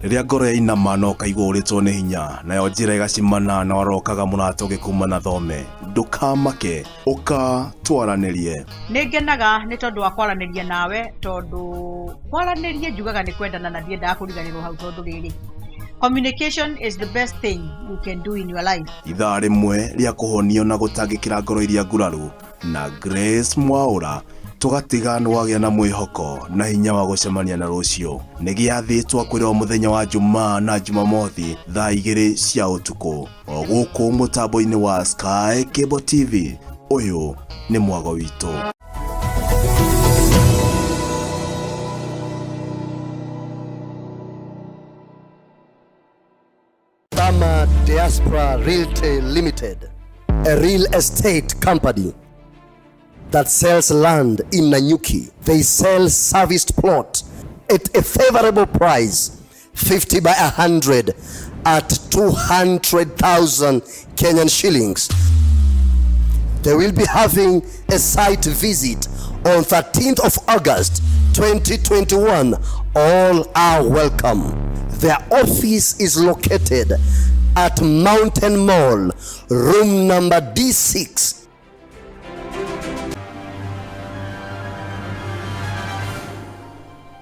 Riria ngoro ya inama no kaigwa uritwo ni hinya nayo njira igacimana na warokaga mũrato gĩkuma na thome ndukamake uka twaranirie. Ningenaga ni tondu wa kwaraniria nawe tondu kwaraniria njugaga ni kwendana na ndiendaga kuriganirwo hau tondu riri communication is the best thing you can do in your life. Ithaa rimwe ria kuhonio na gutangikira ngoro iria nguraru na Grace Mwaura tugatiga nwagia na mwihoko na hinya wa gucemania na rucio ni giathitwo kwirwo muthenya wa Jumaa na Jumamothi thaa 2 cia utuku o guku mutambo-ini wa Sky Cable TV. Uyu ni mwago witu. Tama Diaspora Realty Limited, a real estate company that sells land in Nanyuki. They sell serviced plot at a favorable price, 50 by 100 at 200,000 Kenyan shillings. They will be having a site visit on 13th of August 2021. All are welcome. Their office is located at Mountain Mall, room number D6.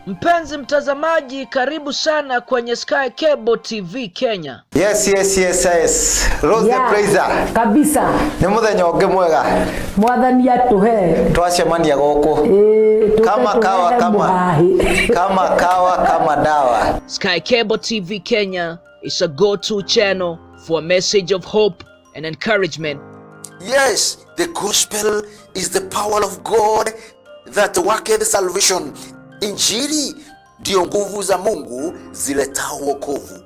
Mpenzi mtazamaji, karibu sana kwenye Sky Cable TV Kenya. Yes. Rose the Praiser. Kabisa. Ni muthenya ungi mwega. Mwathani atuhe. Twacemania guku. Kama kawa kama dawa. Sky Cable TV Kenya is a go-to channel for a message of hope and encouragement. Yes, the gospel is the power of God that worketh salvation. Injili ndio nguvu za Mungu ziletao wokovu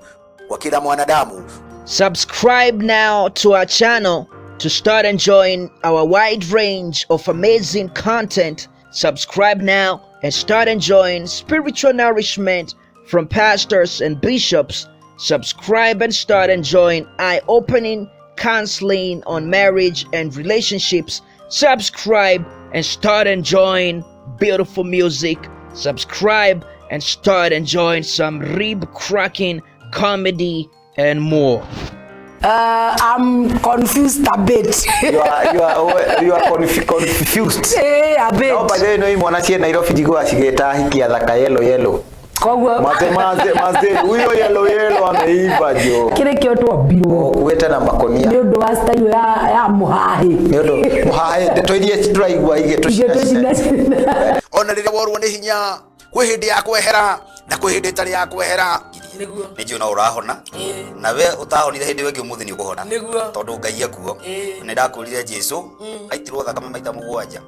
kwa kila mwanadamu. Subscribe now to our channel to start enjoying our wide range of amazing content. Subscribe now and start enjoying spiritual nourishment from pastors and bishops. Subscribe and start enjoying eye-opening counseling on marriage and relationships. Subscribe and start enjoying beautiful music. Subscribe and start enjoying some rib-cracking comedy and more. I'm confused a bit. You are confused. A bit. No, by the way, no imwana cie Nairobi jigo acigeta hikia thaka yellow. Kogwa Maze huyo yellow ameiva jo. Kile kioto wabiro. Kuweta na makonia. Ndio ndo style ya muhahi. Ndio muhahi twaithie turaigwa ige tucina. Ona rĩrĩa worwo nĩ hinya kwĩ hĩndĩ ya kwehera na kwĩ hĩndĩ ĩtarĩ ya kwehera. Nĩnjũ na ũrahona na we ũtahonire hĩndĩ wengĩ ũmũthĩ nĩ ũkũhona tondũ Ngai akuo nĩ ndakũrire Jesũ aitirwo thakame maita 7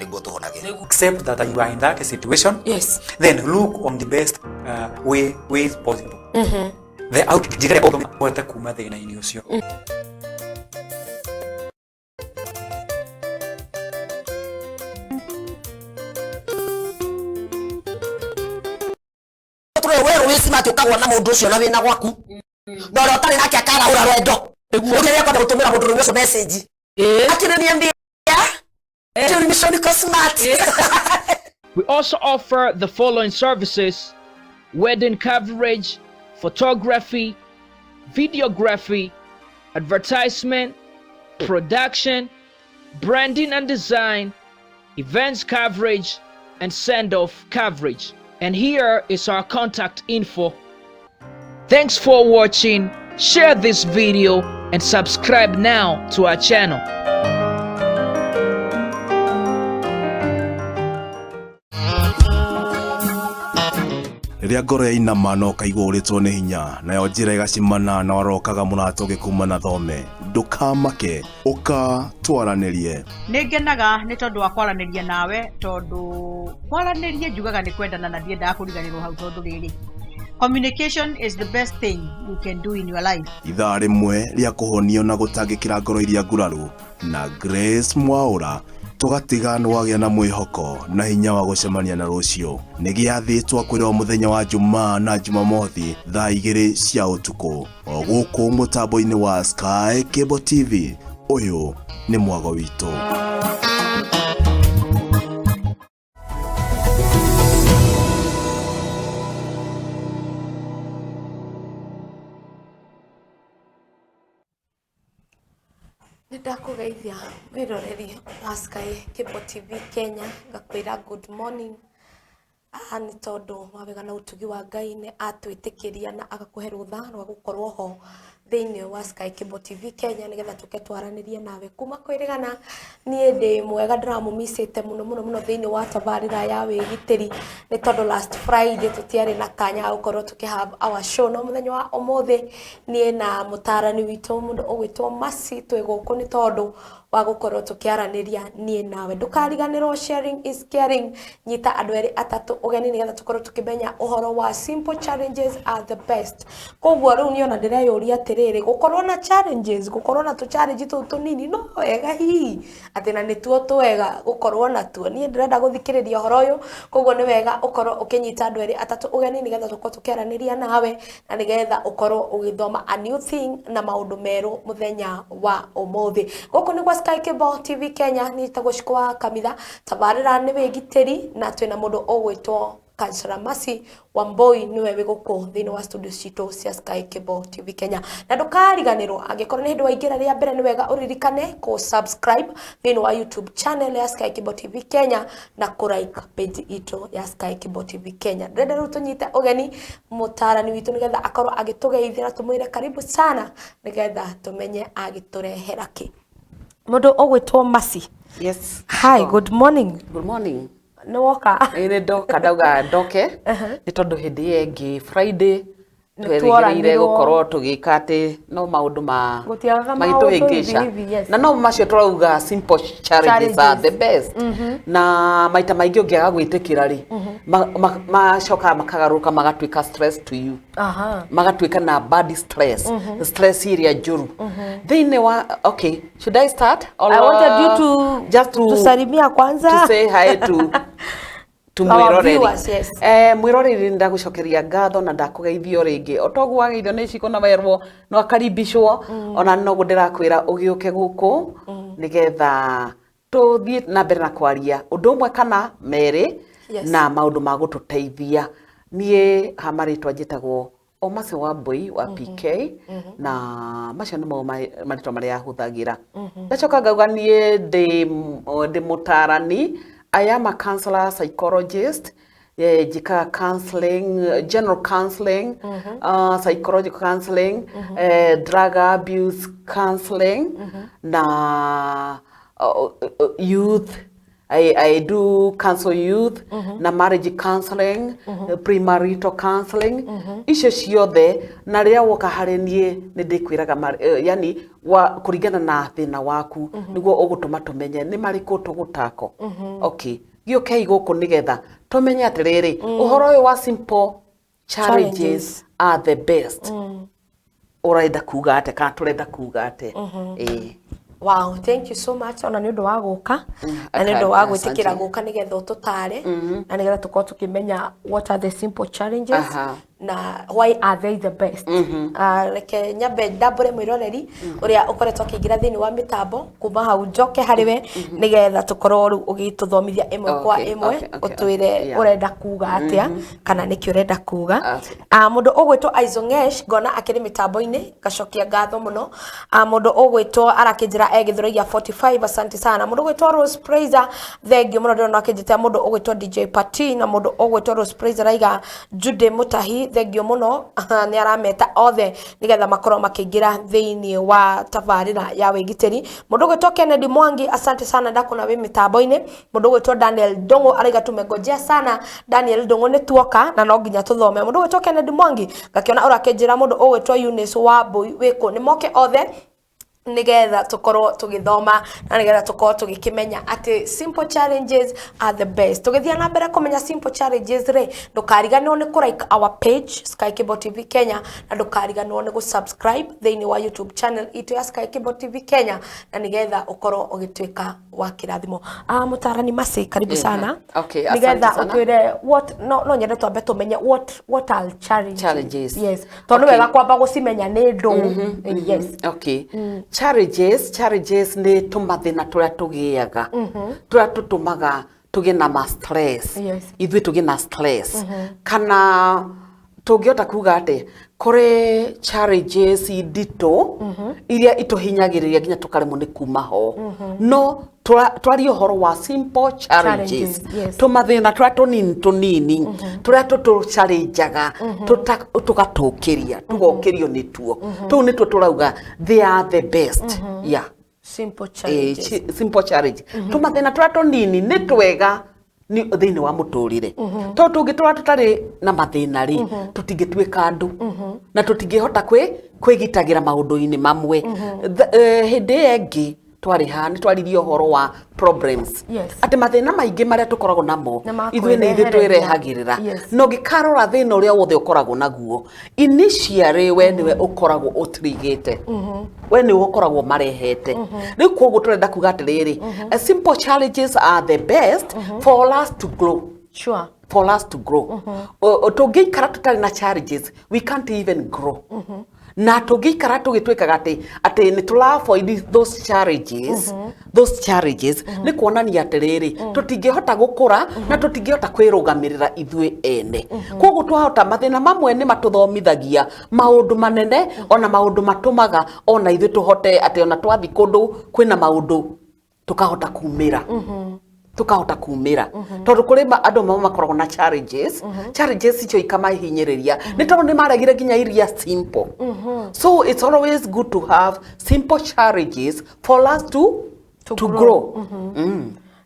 nĩguo tũhonage. Accept that you are in that situation. Yes. Then look on the best way possible. The out jigare odo wata kuma thina ini ucio. Wewe wisi ukagwa na mundu ucio na wina gwaku na ro tari nake akara ura rwendo ugeria kwenda gutumira mundu ucio message akina niambia mission smart. We also offer the following services: wedding coverage, photography, videography, advertisement, production, branding and design, events coverage, and send-off coverage. And here is our contact info. Thanks for watching. Share this video and subscribe now to our channel. Riria ngoro ya inama no kaigwa uritwo ni hinya nayo njira igacimana na warokaga mũrato gĩkuma na thome ndukamake uka twaranirie. Ningenaga ni tondu wa kwaraniria nawe tondu kwaraniria njugaga ni kwendana na ndiendaga kuriganirwo hau tondu riri communication is the best thing you can do in your life. Ithaa rimwe ria kuhonio na gutangikira ngoro iria nguraru na Grace Mwaura tugatiga nwagia na mwihoko na hinya wa gucemania na rucio ni giathitwo kwirwo muthenya wa Jumaa na Jumamothi thaa 2 cia utuku o guku mutambo-ini wa Sky Cable TV. Uyu ni mwago witu. Ndakugeithia wiroreri wa Sky Cable TV Kenya ngakwira good morning. Ni tondu wabega na utugi wa Ngai ni atwitikiria na agakuhe rutha rwa gukorwo ho thiini wa Sky Cable TV Kenya nigetha tuke twaranirie nawe kuma kwirigana nie ndi mwega ndiramumisite muno thiini wa tabarira ya Wigitiri ni tondu last Friday tutiari na kanya gukorwo tuki have our show no muthenya wa umuthi nie na mutarani witu mundu ugwitwo Masi twi guku ni tondu wa gukorwo tukiaraniria nie nawe ndukariganirwo sharing is caring nyita andu eri atatu ugeni nigetha tukorwo tukimenya uhoro wa simple challenges are the best kogwo riu niona ndireyuria atiriri gukorwo na challenges gukorwo na tu challenge tunini no wega hi atina ni tuo twega gukorwo na tuo nie ndirenda guthikiriria uhoro uyu kogwo ni wega ukorwo ukinyita andu eri atatu ugeni nigetha tukorwo tukiaraniria nawe na nigetha ukorwo ugithoma a new thing na maundu meru muthenya wa umuthi guku ni Sky Cable TV Kenya ni tagushikwa Kamitha tabarira ni Wigitiri na twina mundu ogwitwo Masi Wambui niwe wiguku thini wa studio citu cia Sky Cable TV Kenya na ndukariganirwo angikorwo ni hindu waingira ria mbere ni wega uririkane ku subscribe thini wa YouTube channel ya Sky Cable TV Kenya na ku like page itu ya Sky Cable TV Kenya ndenda ru tunyite ugeni mutarani witu nigetha akorwo agitugeithira tumwire karibu sana nigetha tumenye agiturehera ki Modo ogwitwo Masi. Yes. Hi, good morning. Good morning. No woka. Ine doka dauga doke. Ni tondu hindi yengi Friday tweregereire gukorwo tugikate no maundu ma magituhingisha na no macio turauga simple challenges are the best na maita maingi ungiaga gwitikira ri macoka makagaruka magatwika stress to you magatwika na bad stress stress iria njuru thiini wa okay should I start I wanted you to just to salimia kwanza to say hi to mwiroreri mwiroreri ndagucokeria ngatho na ndakugeithio ringi otogu wageithio ni Shiku na werwo no akaribishwo ona no ndirakwira ugiuke guku nigetha tuthie na mbere na kwaria undu umwe kana meri na maundu ma gututeithia nie hamaritwa njitagwo Omase Wambui wa PK na macio nimo maritwa maria huthagira ndacoka ngauga nie ndi mutarani I am a counselor, psychologist, jika counseling, general counseling, psychological counseling, drug abuse counseling, na youth. I do counsel youth, na marriage counseling, premarital counseling. Icio ciothe na ria woka hari nie ni ndikwiraga yani wa kuringana na thina waku niguo ugutuma tumenye ni mariku tugutako. Okay. Gioke iguku nigetha tumenye atiriri uhoro uyu wa simple challenges are the best. Urenda kuga ate kana turenda kuga ate. Wow, thank you so much. Ona ni undu wa guka na ni undu wa gwitikira guka nigetha ututare na nigetha tukorwo tukimenya what are the simple challenges na why are they the best. Like nyabe double mwiroreri uria ukoretwo kigira thini wa mitambo kuma hau njoke hariwe nigetha tukorwo ugituthomithia imwe kwa imwe utwire urenda kuga atia kana niki urenda kuga. Mundu ugwitwo Aizongesh ngona akiri mitambo-ini gacokia ngatho muno. Mundu ugwitwo arakijira egithuragia 45 asante sana. Mundu ugwitwo Rose Praiser thengio muno ndona akijita mundu ugwitwo DJ Party na mundu ugwitwo Rose Praiser raiga Jude Mutahi thengio muno ni arameta othe nigetha makorwo makiingira thiini wa tabarira ya Wigitiri. Mundu ugwitwo Kennedy Mwangi asante sana ndakuna wi mitambo-ini. Mundu ugwitwo Daniel Dongo araiga tumengojea sana Daniel Dongo ni tuoka na no nginya tuthome. Mundu ugwitwo Kennedy Mwangi gakiona urakijira mundu ugwitwo Eunice Wambui wiko ni moke othe nigetha tukorwo tugithoma na nigetha tukorwo tugikimenya ati simple challenges are the best. Tugithia na mbere kumenya simple challenges re ndukariganirwo ni ku like our page Sky Cable TV Kenya na ndukariganirwo ni gu subscribe thiini wa YouTube channel itu ya Sky Cable TV Kenya na nigetha ukorwo ugitwika wa kirathimo. Mutarani Masi karibu sana. Okay, nigetha utwire what no nyende twambe tumenye what are challenges. Yes. Tondu wega kwamba gucimenya ni ndu. Yes. Okay. Challenges ni tumathina turia tugiaga turia tutumaga tuge na stress ithui tuge na stress kana tũngĩhota kuga atĩ kũrĩ challenges nditũ iria ituhinyagĩrĩria nginya tũkaremwo nĩ kuma ho no twarie ũhoro wa simple challenges tũmathĩna tũrĩa tũnini tũrĩa tũtũchallengeaga tũgatũkĩria tũgokĩrio nĩtuo tũu nĩtuo tũrauga they are the best simple challenges simple challenge tũmathĩna tũrĩa tũnini nĩ twega ni thĩinĩ wa mũtũrĩre to tũngĩtũra tũtarĩ na mathĩna rĩ tũtingĩtuĩka andũ na tũtingĩhota kwĩgitagĩra maũndũ-inĩ mamwe hĩndĩ ĩngĩ twarĩ ha nĩ twaririe ũhoro wa problems atĩ mathĩna maingĩ marĩa tũkoragwo namo ithuĩ nĩ ithuĩ twĩrehagĩrĩra no ngĩkarora thĩna ũrĩa wothe ũkoragwo naguo initially we nĩwe ũkoragwo ũtrigĩte we nĩwe ũkoragwo marehete rĩu koguo tũrenda kuga atĩrĩrĩ simple challenges are the best for us to grow for us to grow tũngĩikara tũtarĩ na challenges we can't even grow na tũngĩikara tũgĩtwĩkaga atĩ nĩ tũra-avoid those challenges nĩ kuonania atĩrĩrĩ tũtingĩhota gũkũra na tũtingĩhota kwĩrũgamĩrĩra ithuĩ ene koguo twahota mathĩna mamwe nĩ matũthomithagia maũndũ manene ona maũndũ matũmaga ona ithuĩ tũhote atĩ ona twathi kũndũ kwĩna maũndũ tũkahota kumĩra tondũ kũrĩ andũ makoragwo na challenges icio ikamahinyĩrĩria nĩ tondũ nĩ maregire nginya iria simple so it's always good to have simple challenges for us to grow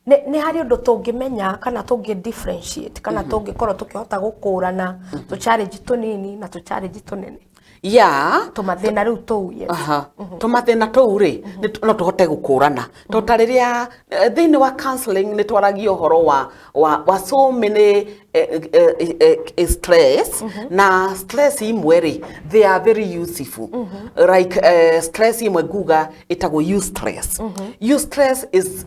nĩ harĩ ũndũ tũngĩmenya kana tũngĩ-differentiate kana tũngĩkorwo tũkĩhota gũkũrana tũ-challenge tũnini na tũ-challenge tũnene tũmathĩna rĩu tũu tũmathĩna tũu rĩ no tũhote gũkũrana tondũ ta rĩrĩa thĩinĩ wa counseling nĩ twaragia ũhoro wa so many stress na stress imwe rĩ they are very useful like stress imwe nguga ĩtagwo eustress eustress is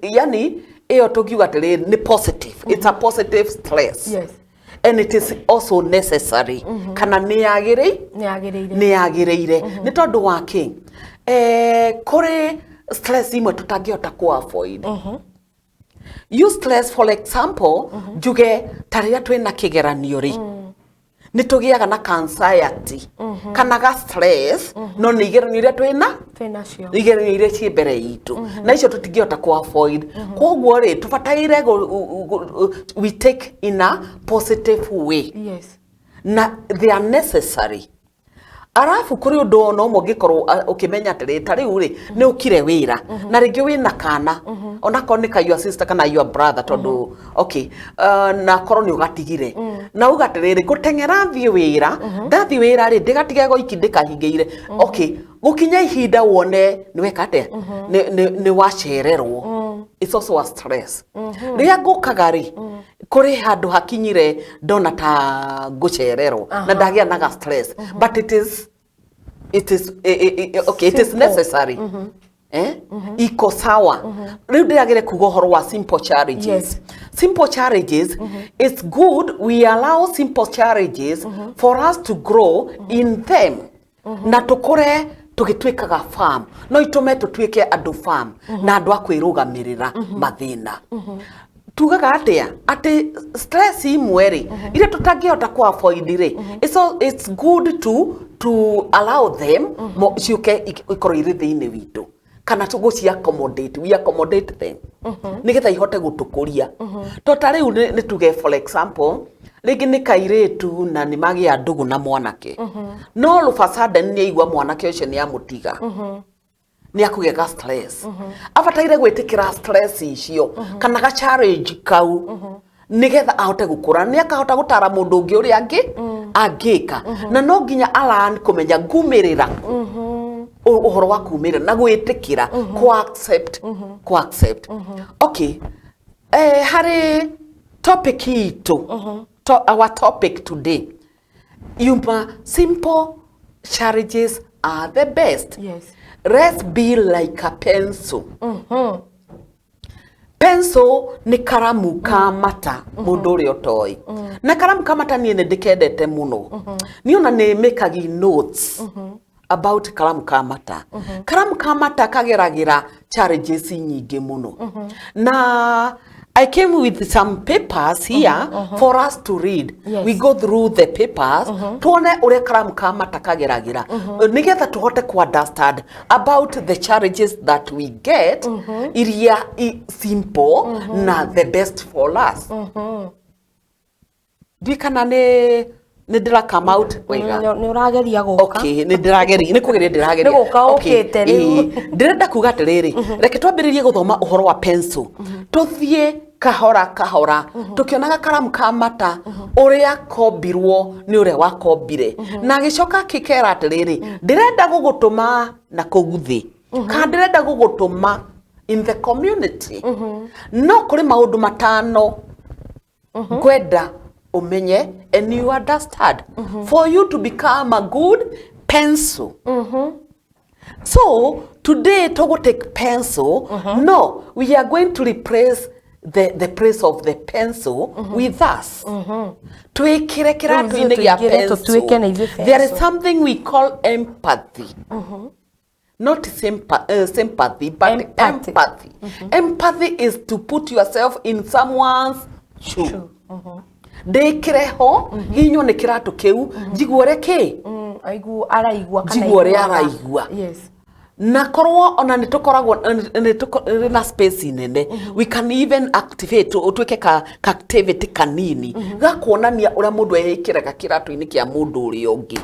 yani ĩyo tũngiuga atĩrĩrĩ nĩ positive it's a positive stress and it is also necessary kana nĩ yagĩrĩire nĩ tondũ wa kĩ kũrĩ stress imwe tũtangĩhota ku-avoid eustress for example njuge ta rĩrĩa twĩna kĩgeranio rĩ nĩ tũgĩaga na anxiety kana ga stress no nĩ igeranio iria twĩnacio igeranio iria ciĩ mbere itũ na icio tũtingĩhota ku-avoid koguo rĩ tũbataire we take in a positive way na they are necessary arafu kũrĩ ũndũ ona ũmwe ũngĩkorwo ũkĩmenya atĩrĩ ta rĩu rĩ nĩ ũkire wĩra na rĩngĩ wĩna kana onakorwo nĩ ka your sister kana your brother tondũ na korwo nĩ ũgatigire na uga atĩrĩrĩ gũteng'era thiĩ wĩra ndathiĩ wĩra rĩ ndĩgatige goiki ndĩkahingĩire gũkinya ihinda wone nĩ weka atĩa nĩ wacererwo it's also a stress rĩrĩa ngũkaga rĩ kũrĩ handũ hakinyire ndona ta ngũcererwo na ndagĩa na stress but it is necessary iko sawa rĩu ndĩragĩre kuga ũhoro wa simple challenges simple challenges it's good we allow simple challenges for us to grow in them na tũkũre tũgĩtuĩkaga farm no itũme tũtuĩke andũ farm na andũ a kwĩrũgamĩrĩra mathĩna tugaga atĩ stress imwe rĩ iria tũtangĩhota ku-avoid rĩ it's good to allow them ciũke ikorwo irĩ thĩinĩ witũ kana we accommodate them nĩgetha ihote gũtũkũria to ta rĩu nĩ tuge for example rĩngĩ nĩ kairĩtu na nĩ magĩa ndũgũ na mwanake no rũbacada nĩ aigua mwanake ũcio nĩ amũtiga nĩ akũgĩa stress abataire gwĩtĩkĩra stress icio kana ga challenge kau nĩgetha ahote gũkũra nĩ akahota gũtara mũndũ ũngĩ ũrĩa angĩka na no nginya alan kũmenya ngumĩrĩra ũhoro wa kumĩrĩra na gwĩtĩkĩra ku-accept harĩ topic itũ our topic today simple challenges are the best let's be like a pencil pencil nĩ karamu ka mata mũndũ ũrĩa ũtoĩ na karamu ka mata niĩ nĩ ndĩkendete mũno nĩ ona nĩ mekagi notes about karamu ka mata karamu ka mata kageragĩra challenges nyingĩ mũno na I came with some papers here for us to read. Yes. We go through the papers. Tuone ure karamu kama takageragira. Nigetha tuhote ku understand about the challenges that we get. Iria simple na the best for us. Dikana ne ndira come out wega. Ni urageria guka. Okay, ni ndirageria ni kugeria ndirageria. Ni guka okite riu. Ndirenda kuga atiriri. Reke twambiririe guthoma uhoro wa pencil. Tuthie kahora kahora. Tukionaga karamu ka mata uria kombirwo ni uria wakombire. Na gicoka kikera atiriri. Ndirenda gugutuma na kuguthi. Ka ndirenda gugutuma in the community. No kuri maundu matano. Gwenda umenye and you understand for you to become a good pencil. So today to go take pencil. No, we are going to replace the place of the pencil with us. Tuikire kiratu ya pencil. There is something we call empathy. Not sympathy, but empathy. Empathy is to put yourself in someone's shoe. Dekireho hinyo ne kiratu keu jiguore ke aigu araigua kana jiguore araigua. Yes. Na korwo ona nitukoragwo na space nene. We can even activate utweke ka activity kanini gakuonania uria mundu ehikiraga kiratu-ini kia mundu uri ungi.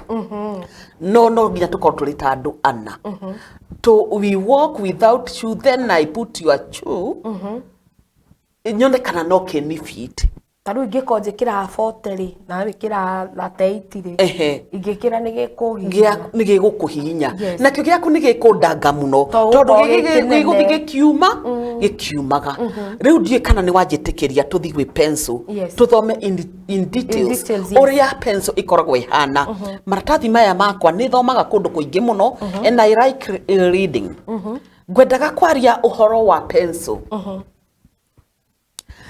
No nginya tukorwo turi ta andu ana. We walk without shoe, then I put your shoe. Nyone kana no keni feet. Taru ingiko njikira 40 na wikira late 80 ingikira nige gukuhinya na kyo giaku nige kundanga muno tondu giguthi gikiumaga riu ndie kana ni wanjitikiria tuthi gwi pencil tuthome in details uria pencil ikoragwo ihana maratathi maya makwa ni thomaga kundu kuingi muno and I like reading ngwendaga kwaria uhoro wa pencil.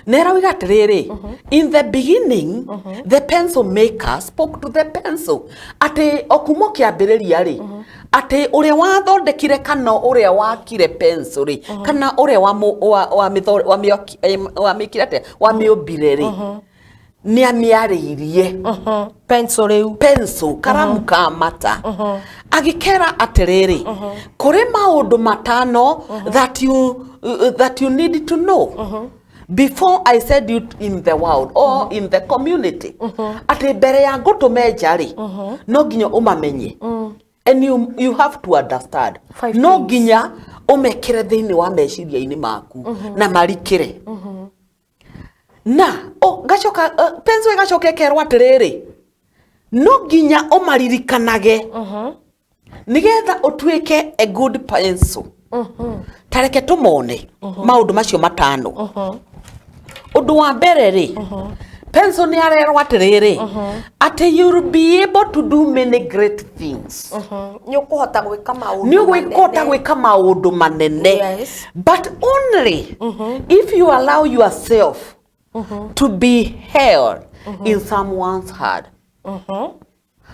Nera we got rere. In the beginning, the pencil maker spoke to the pencil. Ate okumo kiambiriria ri. Ate uria wathondekire kana uria wakire pencil ri. Kana uria wa mikirate wa miobire ri. Ni amiaririe pencil karamu ka mata. Agikera aterere. Kore maundu matano that you need to know. Before I said you in the world or in the community. Ate bere ya gutume njari. No ginya umamenye. And you have to understand. No ginya umekire thiini wa meciria-ini maku na marikire. Na gacoka pencil gacoka kerwa atiriri. No ginya umaririkanage. Nigetha utwike a good pencil. Tareke tumone maundu macio matano. Undu wa mbere ri pencil ni arerwa atiriri ati you will be able to do many great things. Ni ukuhota gwika maundu manene. But only if you allow yourself to be held in someone's heart.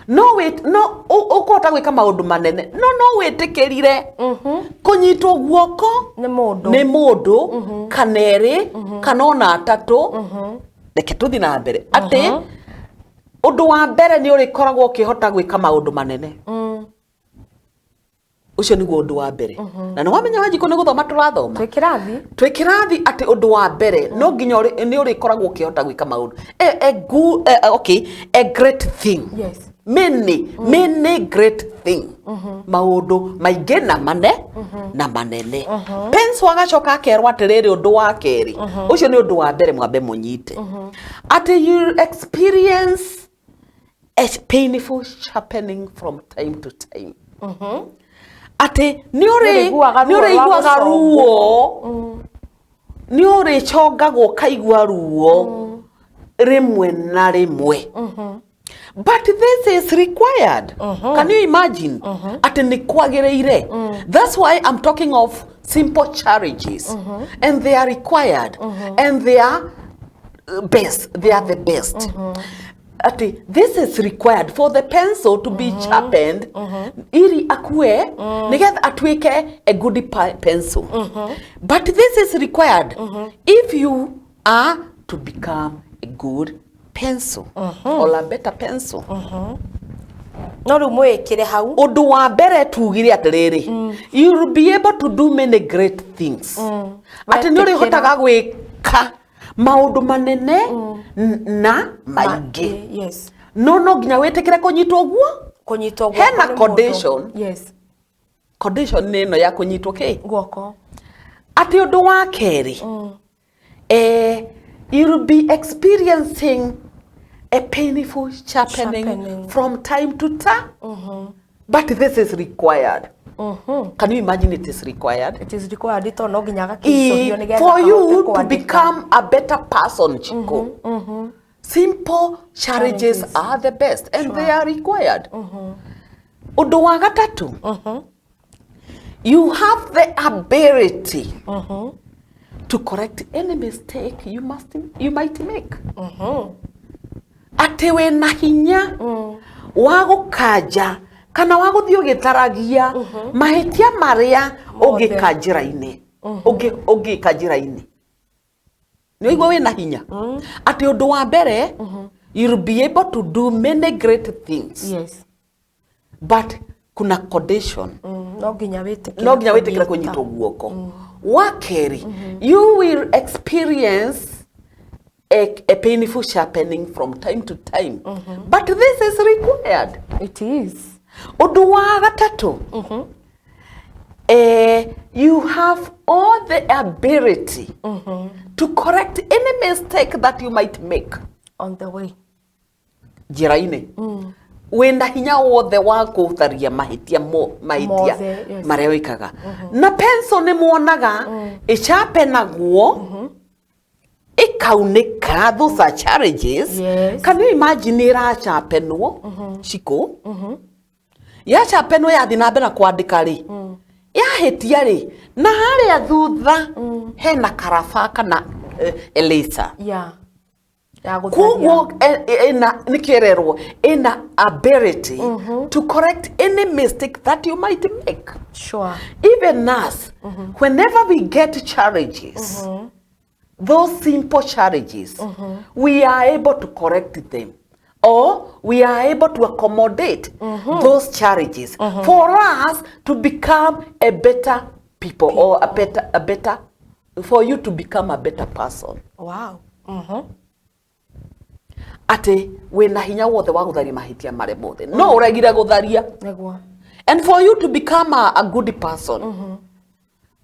No wait, no ukuhota gwika maundu manene. No witikirire kunyitwo guoko ni mundu kaneri kanona atatu. Reke tuthi na mbere ati undu wa mbere ni urikoragwo ukihota gwika maundu manene. Ucio niguo undu wa mbere. Na no wamenya wajiko ni guthoma turathoma twikirathi ati undu wa mbere no nginya ni urikoragwo ukihota gwika maundu a great thing. Yes. Many great thing. Maundu maingi na manene. Pencil agacoka akerwa atiriri undu wa keri. Ucio ni undu wa mbere mwambe munyite. Ati you experience a painful sharpening from time to time. Ati ni uri igwaga ruo. Ni uri chongagwo kaigwa ruo rimwe na rimwe. But this is required. Can you imagine? Ati ni kwagireire. That's why I'm talking of simple challenges. And they are required. And they are best. They are the best. Ati this is required for the pencil to be sharpened. Iri akue nigetha atwike a good pencil. But this is required if you are to become a good pencil or a better pencil. No rumo ekire hau. Undu wa mbere tugire atiriri. You will be able to do many great things. Ati ni uri hotaga gwika maundu manene na maingi. Yes. No nginya wetekire kunyitwo guo. Kunyitwo guo. Hena condition. Yes. Condition nino ya kunyitwo ki? Guoko. Ati undu wa keri. You will be experiencing a painful sharpening from time to time. But this is required. Can you imagine it is required? It is required. For you to become a better person, Chico. Simple challenges are the best and they are required. Undu wa gatatu. You have the ability to correct any mistake you might make. Ate we na hinya wa gukaja kana wa guthii ugitaragia mahitia maria ugikajira-ini ugikajira-ini ni igwa we na hinya ate undu wa mbere you'll be able to do many great things. Yes. But kuna condition. No ginya witikira kunyitwo guoko. Wa keri you will experience a painful sharpening from time to time. But this is required. It is. Undu wa gatatu. You have all the ability to correct any mistake that you might make on the way. Jiraine. Wenda hinya wothe wa kutharia mahitia maria wikaga. Na pencil ni muonaga isharpenagwo ikaunika. Those are challenges. Yes. Can you imagine ira sharpenwo Shiku? Ya sharpenwo ya thina mbere kwandika ri. Ya hitia ri na haria thutha hena karaba kana elisa. Yeah. Kugo nikirerwo in ability to correct any mistake that you might make. Sure. Even us, whenever we get challenges, those simple challenges, we are able to correct them, or we are able to accommodate those challenges for us to become a better people, or a better, for you to become a better person. Wow. Ate we na hinya wothe wa gutharia mahitia mare mothe no uregire gutharia negwa. And for you to become a good person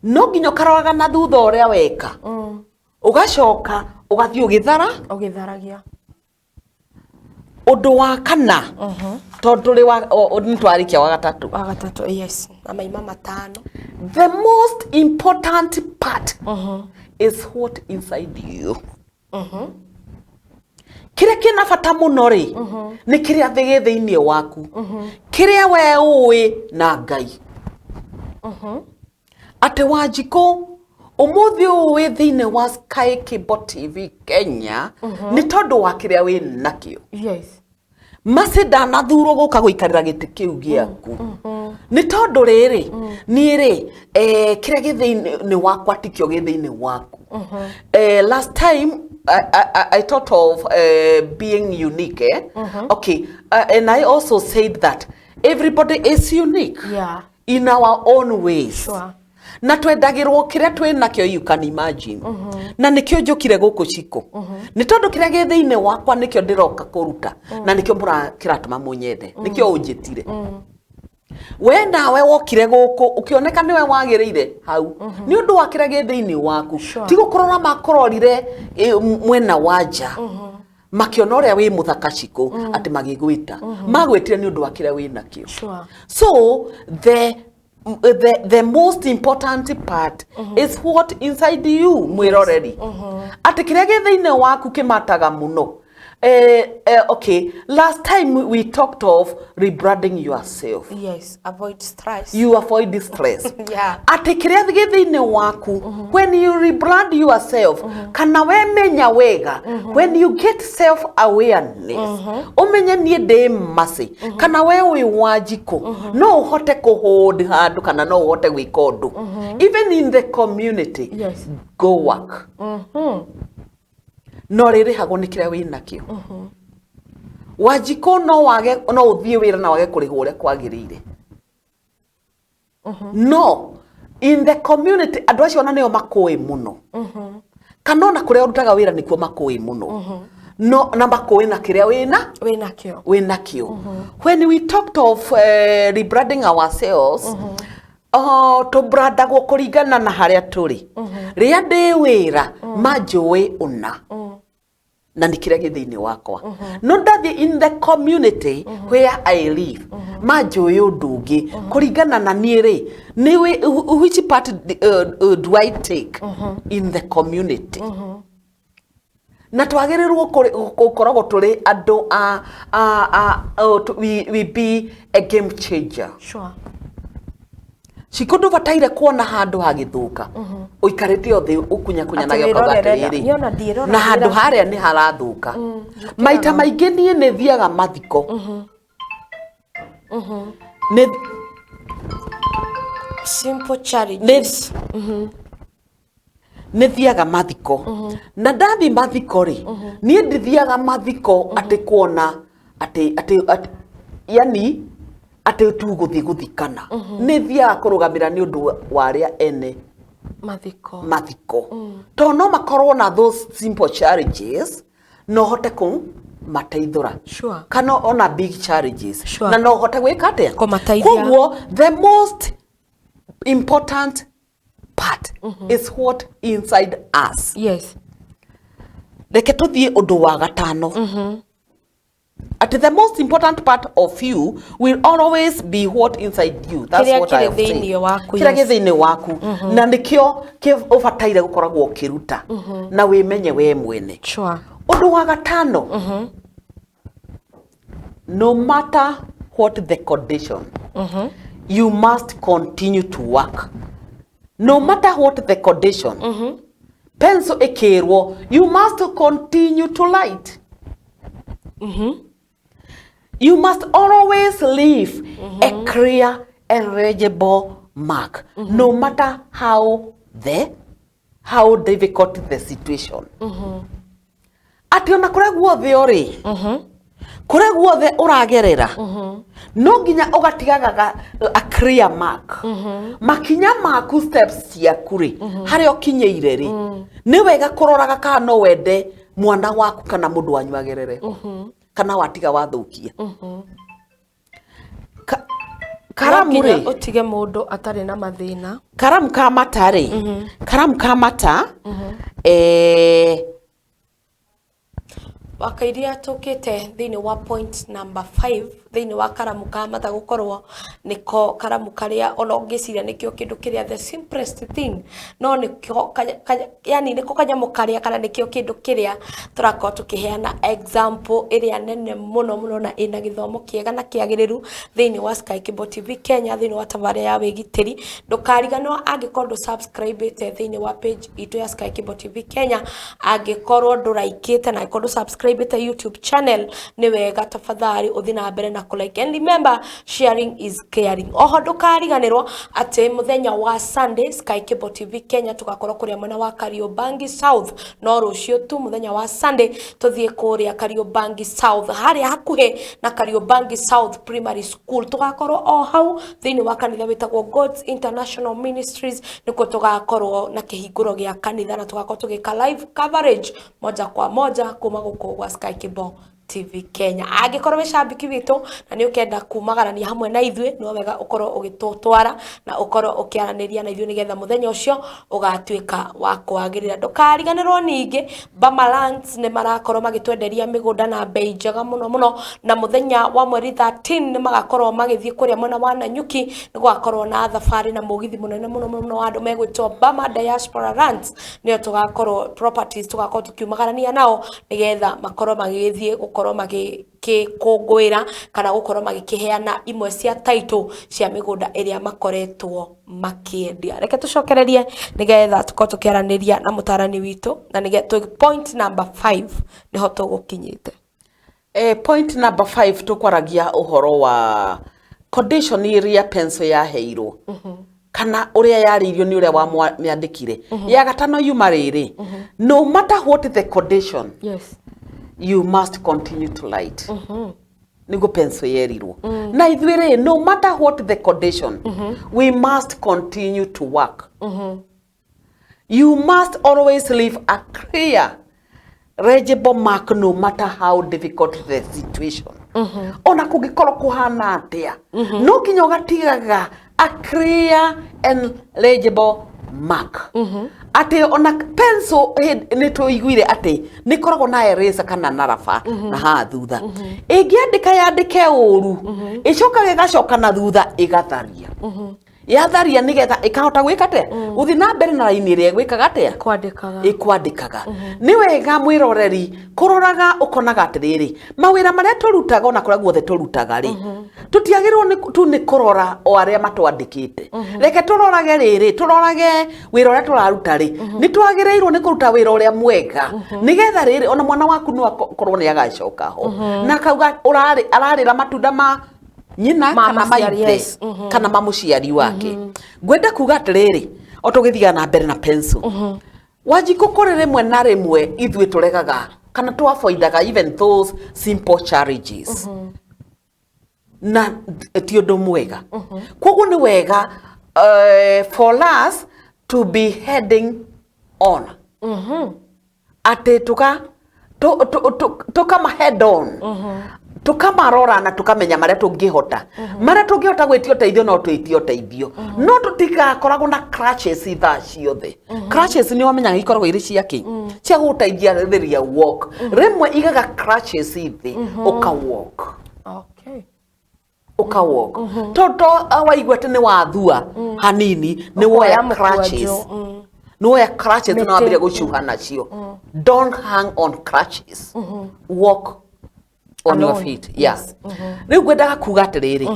no nginya karawaga na thutha uria weka ugacoka ugathii ugitharagia undu wa kana tondu ri wa ntwarikia wa gatatu. Yes. Na maima matano. The most important part is what inside you. Kire kina bata muno ri ni kiria thige thiini waku kiria we uwi na Ngai. Ate Wanjiko umuthi uwi thiini wa Sky Cable TV Kenya ni tondu wa kiria wi nakio. Yes. Masi ndanathurwo guka guikarira giti kiu giaku ni tondu riri ni ri kiria githiini wakwa tikio githiini waku. Last time I thought of being unique. Okay, and I also said that everybody is unique. Yeah. In our own ways. Sure. Na twendagirwo kiria twi nakio, you can imagine. Na nikio njukire guku Shiku. Ni tondu kiria githiini wakwa nikio ndiroka kuruta na nikio kiratuma munyende. Nikio unjitire. We nawe wokire guku ukioneka niwe wagirire hau ni undu wa kiria githiini waku. Ti gukorora makororire mwena wanja makiona uria wi muthaka Shiku ati magigwita magwitire ni undu wa kiria wi nakio. So the most important part is what inside you mwiroreri. Ati kiria githiini waku kimataga muno. Okay, last time we talked of rebranding yourself. Yes, avoid stress. You avoid stress. Yeah. Ati kiria githiini waku when you rebrand yourself kana we menya wega when you get self awareness umenya nie ndi masi kana we wi Wanjiko no uhote kuhold handu kana no uhote gwika undu even in the community. Yes. Go work. no ririhagwo ni kiria wina kio Wanjiko no uthie wira na wage kurihwo uria kwagirire no in the community andu acio ona nio makui muno kana ona kuria urutaga wira nikuo makui muno no na makui na kiria wina kio when we talked of rebranding ourselves to brandagwo kuringana na haria turi ria ndi wira manjui una na nikiria githiini wakwa no ndathi in the community where I live manjui undungi kuringana na niiri ni which part do I take in the community na twagirirwo gukoragwo turi andu we be a game changer. Sure. Shiku ndubataire kuona handu hagithuka uikarite othe ukunya na gyokagatiri na handu haria ni harathuka maita maingi nie ni thiaga mathiko ne simple challenges ne thiaga mathiko na ndathi mathiko ri nie ndithiaga mathiko ati kuona ati yani ati tu guthikana ni thiaga kurugamira ni undu waria ene mathiko to no makorwo na those simple challenges no hote ku mateithura kana ona big challenges na no hote gwika atia koguo the most important part is what inside us. Yes. Reke tuthie undu wa gatano at the most important part of you will always be what inside you. That's what I have said. Kira githiini waku na nikio ubataire gukoragwo ukiruta na wimenye we mwene. Undu wa gatano no matter what the condition you must continue to work. No matter what the condition pencil ekirwo you must continue to light. You must always leave a clear and legible mark, no matter how difficult the situation. Ati ona kuria guothe uri, kuria guothe uragerera, no nginya ugatigaga a clear mark. Makinya maku steps ciaku ri, haria ukinyeire ri, ni wega kuroraga kana no wende mwana waku kana mundu wanyu agerere. Kana watiga wathukia karamu ri utige mundu atari na mathina karamu ka mata ri karamu ka mata wakairia tukite thini wa point number 5 thini wa karamu ka mata gukorwo niko karamu karia ona ungiciria nikio kindu kiria the simplest thing no nikio yani niko kanyamu karia kana nikio kindu kiria turako tukiheana example iria nene muno na ina githomo kiega na kiagiriru thini wa Sky Cable TV Kenya thini wa tabare ya Wigitiri ndukariganwa angikorwo subscribe te thini wa page itu ya Sky Cable TV Kenya angikorwo nduraikite na angikorwo subscribe te YouTube channel ni wega tafadhali uthina mbere na like and remember sharing is caring. Oho ndukariganirwo ati muthenya wa Sunday Sky Cable TV Kenya tugakorwo kuria mwena wa Kariobangi South no rucio tu muthenya wa Sunday tuthie kuria Kariobangi South haria hakuhe na Kariobangi South Primary School tugakorwo o hau thini wa kanitha witagwo God's International Ministries niko tugakorwo na kihinguro gia kanitha na tugakorwo tugika live coverage moja kwa moja kuma guko gwa Sky Cable TV Kenya. Angikorwo wicambiki witu na ni ukenda kumagarania hamwe na ithwe no wega ukorwo ugitutwara na ukorwo ukiaraniria na ithwe nigetha muthenya ucio ugatwika wa kwagirira ndukariganirwo ningi Bamalants ni marakorwo magitwenderia migunda na bei njega muno na muthenya wa mweri 13 ni magakorwo magithie kuria mwena wa Nanyuki ni gwakorwo na thafari na mugithi munene muno andu megwitwo Bama Diaspora Lands ni tugakorwo properties tugakorwo tukiumagarania nao nigetha makorwo magithie gukorwo magikungwira kana gukorwo magikiheana imwe cia title cia migunda iria makoretwo makiendia. Reke tucokererie nigetha tukorwo tukiaraniria na mutarani witu na nigetha point number 5 niho tugukinyite. Point number 5 tukwaragia uhoro wa condition iria penso ya heirwo kana uria yaririo ni uria wa miandikire ya gatano yuma riri no matter what the condition, Yes. you must continue to light. Nigo penso yerirwo. Na ithuere, no matter what the condition, we must continue to work. You must always leave a clear, legible mark no matter how difficult the situation. Ona kugikoro kuhana atia. No kinyo gatigaga a clear and legible mark. Ate ona pencil ni tuiguire ate ni koragwo na eraser kana narafa na ha thutha. Ingiandika yandike uru icoka gigacoka na thutha igatharia. Yatharia nigetha ikahota gwikate uthi na mbere na line ire gwikaga atia ikwandikaga ni wega mwiroreri kuroraga ukonaga atiriri mawira maria turutaga ona kuria guothe turutaga ri tutiagirwo ni kurora o aria matwandikite reke turorage riri turorage wira uria turaruta ri ni twagirirwo ni kuruta wira uria mwega nigetha riri ona mwana waku no akorwo ni agacoka ho na kauga ararira matunda ma nyina kana maithe kana mamuciari wake gwenda kuga atiriri otugithia na mbere na pencil wajiko korere mwe na rimwe ithwe turegaga kana twavoidaga even those simple challenges na ti undu mwega koguo ni wega for us to be heading on ate tukama head on tukamarora na tukamenya maria tungihota gwitio teithio no twitio teithio no tutigakoragwo na crutches itha ciothe crutches ni wamenyaga ikoragwo iri ciaki cia guteithia thiria walk rimwe igaga crutches ithi uka walk uka walk toto waigwete ni wathua hanini ni woya crutches no ya crutches no wambire gucuha nacio don't hang on crutches walk on your feet. Yes. Riu gwendaga kuga atiriri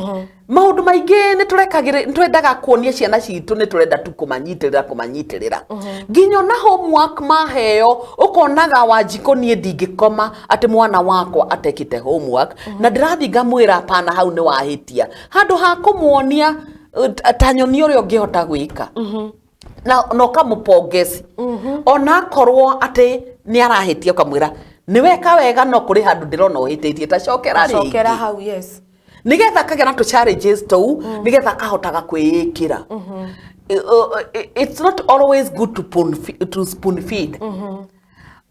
maundu maingi ni turekagire twendaga kuonia ciana citu ni turenda tu kumanyitirira nginyo na homework maheo ukonaga wanjiko nie ndingikoma ati mwana wakwa atekite homework na ndirathinga mwira pana hau ni wahitia handu ha kumuonia tanyoni uria ungihota gwika na no kamupongezi ona korwo ati ni arahitia kamwira ni weka wega no kuri handu ndirona uhititie ta cokera hau yes nigetha kagera to challenges tu nigetha kahotaga kwiyikira it's not always good to spoon feed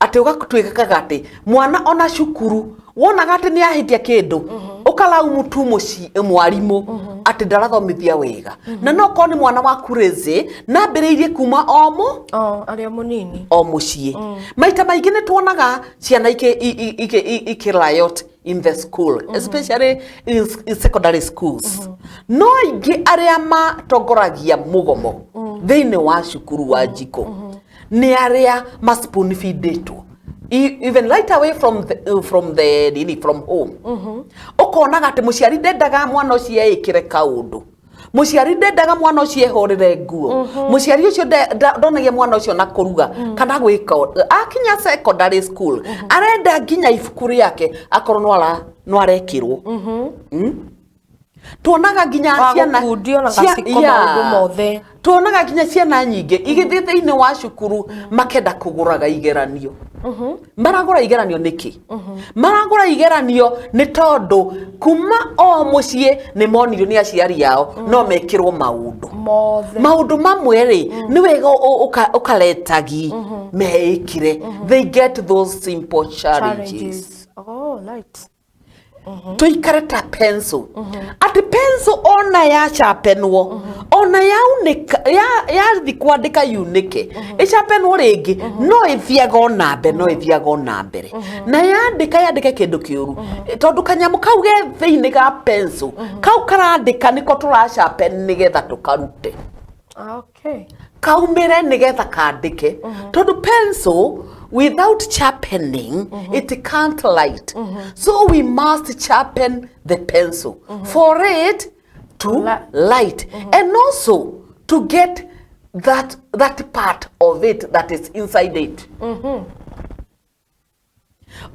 ati ugakutwikaga ati mwana ona cukuru wonaga ati ni ahitia kindu ukalau mutu muci mwarimu ati ndarathomithia wega na no ko ni mwana waku rezi na mbiriirie kuma aria munini o mucie maita maingi ni tuonaga ciana iki riot in the school especially in secondary schools no ingi aria matongoragia mugomo thiini wa cukuru wa jiko ni aria spoon feedetwo even right away from home ukonaga ati muciari ndendaga mwana ucio ekire kaundu muciari ndendaga mwana ucio ehorere nguo muciari ucio ndonagia mwana ucio na kuruga kana gwika akinya secondary school arenda nginya ibuku riake akorwo no arekirwo tuonaga nginya tuonaga nginya ciana nyingi igithie thiini wa cukuru makenda kuguraga igeranio maragura igeranio niki maragura igeranio ni tondu kuma o mucie ni monirio ni aciari yao no mekirwo maundu mamwe ri ni wega ukaletagi meikire they get those simple challenges tuikare ta pencil ati pencil ona ya chapenwo ona ya thikwandika unike ichapenwo ringi no ithiaga na mbere na yandike kindu kiuru tondu kanyamu kau ge thiini ga pencil kau karandika niko turachapen nigetha tukarute kaumire nigetha kandike tondu pencil without sharpening it can't light so we must sharpen the pencil for it to light and also to get that part of it that is inside it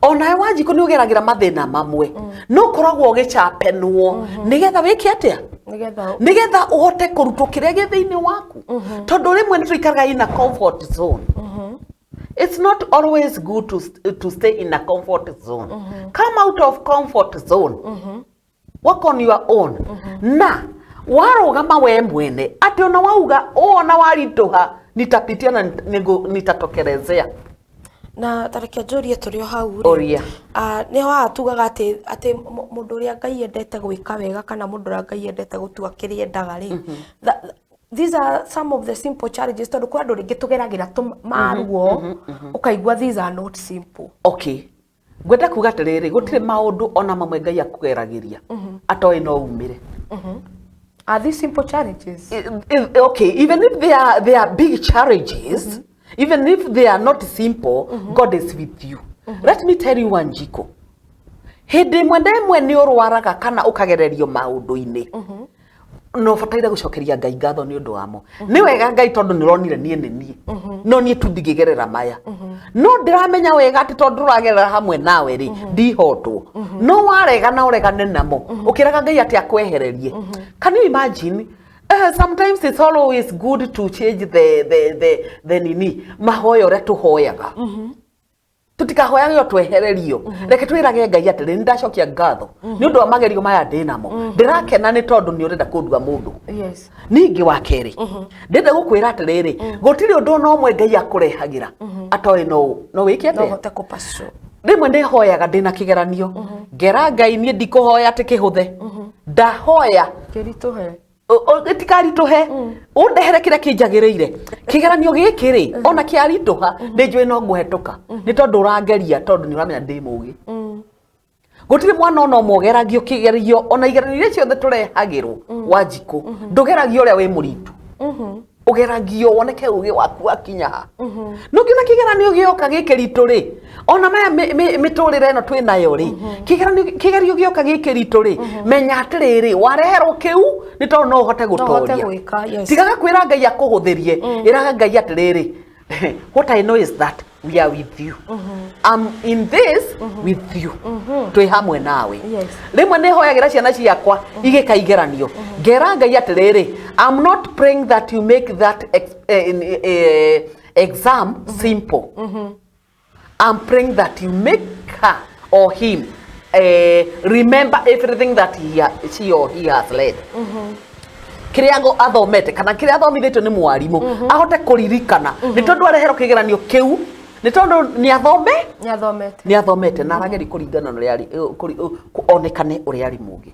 ona wajiko ni ugeragira mathina mamwe no koragwo gichapenwo nigetha wiki atia nigetha uhote kurutwo kiria githiini waku tondu rimwe ni tuikaraga ina comfort zone It's not always good to stay in a comfort zone. Come out of comfort zone. Work on your own. Na warugama we mwene ati ona wauga ona warituha nitapitia na nitatokelezea. Na tareke njurie turi o hau Oria. Niho atugaga ati mundu uria Ngai endete gwika wega kana mundu uria Ngai endete gutua kiri endaga ri. These are some of the simple challenges tondu kwa andu ringi tugeragira maruo ukaigua these are not simple. Okay. Gwenda kuga atiriri gutire maundu ona mamwe Ngai akugeragiria atoe no umire. Are these simple challenges? Okay, even if they are big challenges, even if they are not simple, God is with you. Let me tell you one Jiko. Hede mwendemwe ni urwaraga kana ukagererio maundu-ini. No fataira gucokeria Ngai ngatho ni undu wamo. Ni wega Ngai tondu ni ronire nie ni. No nie tu ndigigerera maya. No ndiramenya wega ati tondu uragerera hamwe nawe ri ndihotwo. No warega na uregane namo. Ukiraga Ngai ati akwehererie. Can you imagine? Sometimes it's always good to change the nini mahoya uria tuhoyaga. Tutikahoya yo twehererio. Reke twirage Ngai ati ndacokia ngatho. Ni undu wa magerio maya ndinamo. Ndirakena ni tondu ni urenda kundua mundu. Yes. Ningi wa keri. Ndenda gukwira atiriri, gutiri undu no mwe Ngai akurehagira. Atoe no wikete. No hote kupasu. Rimwe ndihoyaga ndina kigeranio. Ngera Ngai nie ndikuhoya ati kihuthe. Ndahoya kirituhe. Tikarituhe undehere kira kinjagirire kigeranio giki ri ona kiarituha ndinjwe no nguhetuka ni tondu urangeria tondu ni uramenya ndi mugi gutire mwana ona mogeragio kigerio ona igeranio ciothe turehagirwo Wanjiku ndugeragio uria wi muritu ugeragio woneke ugi waku akinya ha no kina kigeranio gioka gikiritu ri ona maya miturire no twinayo ri kigeranio gioka gikiritu ri menya atiriri wareherwo kiu ni tondu no uhote gutoria tigaga kwira Ngai akuhuthirie iraga Ngai atiriri what I know is that we are with you. I'm in this with you. Twi hamwe nawe. Rimwe ni hoyagira ciana ciakwa igika igeranio. Ngera Ngai atiriri I'm not praying that you make that exam simple. I'm praying that you make her or him remember everything that she or he has learned. Kiriago athomete kana kiria athomithitio ni mwarimu ahote kuririkana ni tondu arehero kigeranio kiu ni tondu ni athomete na arageri kuringana na riari kuonekane uria ari mugi.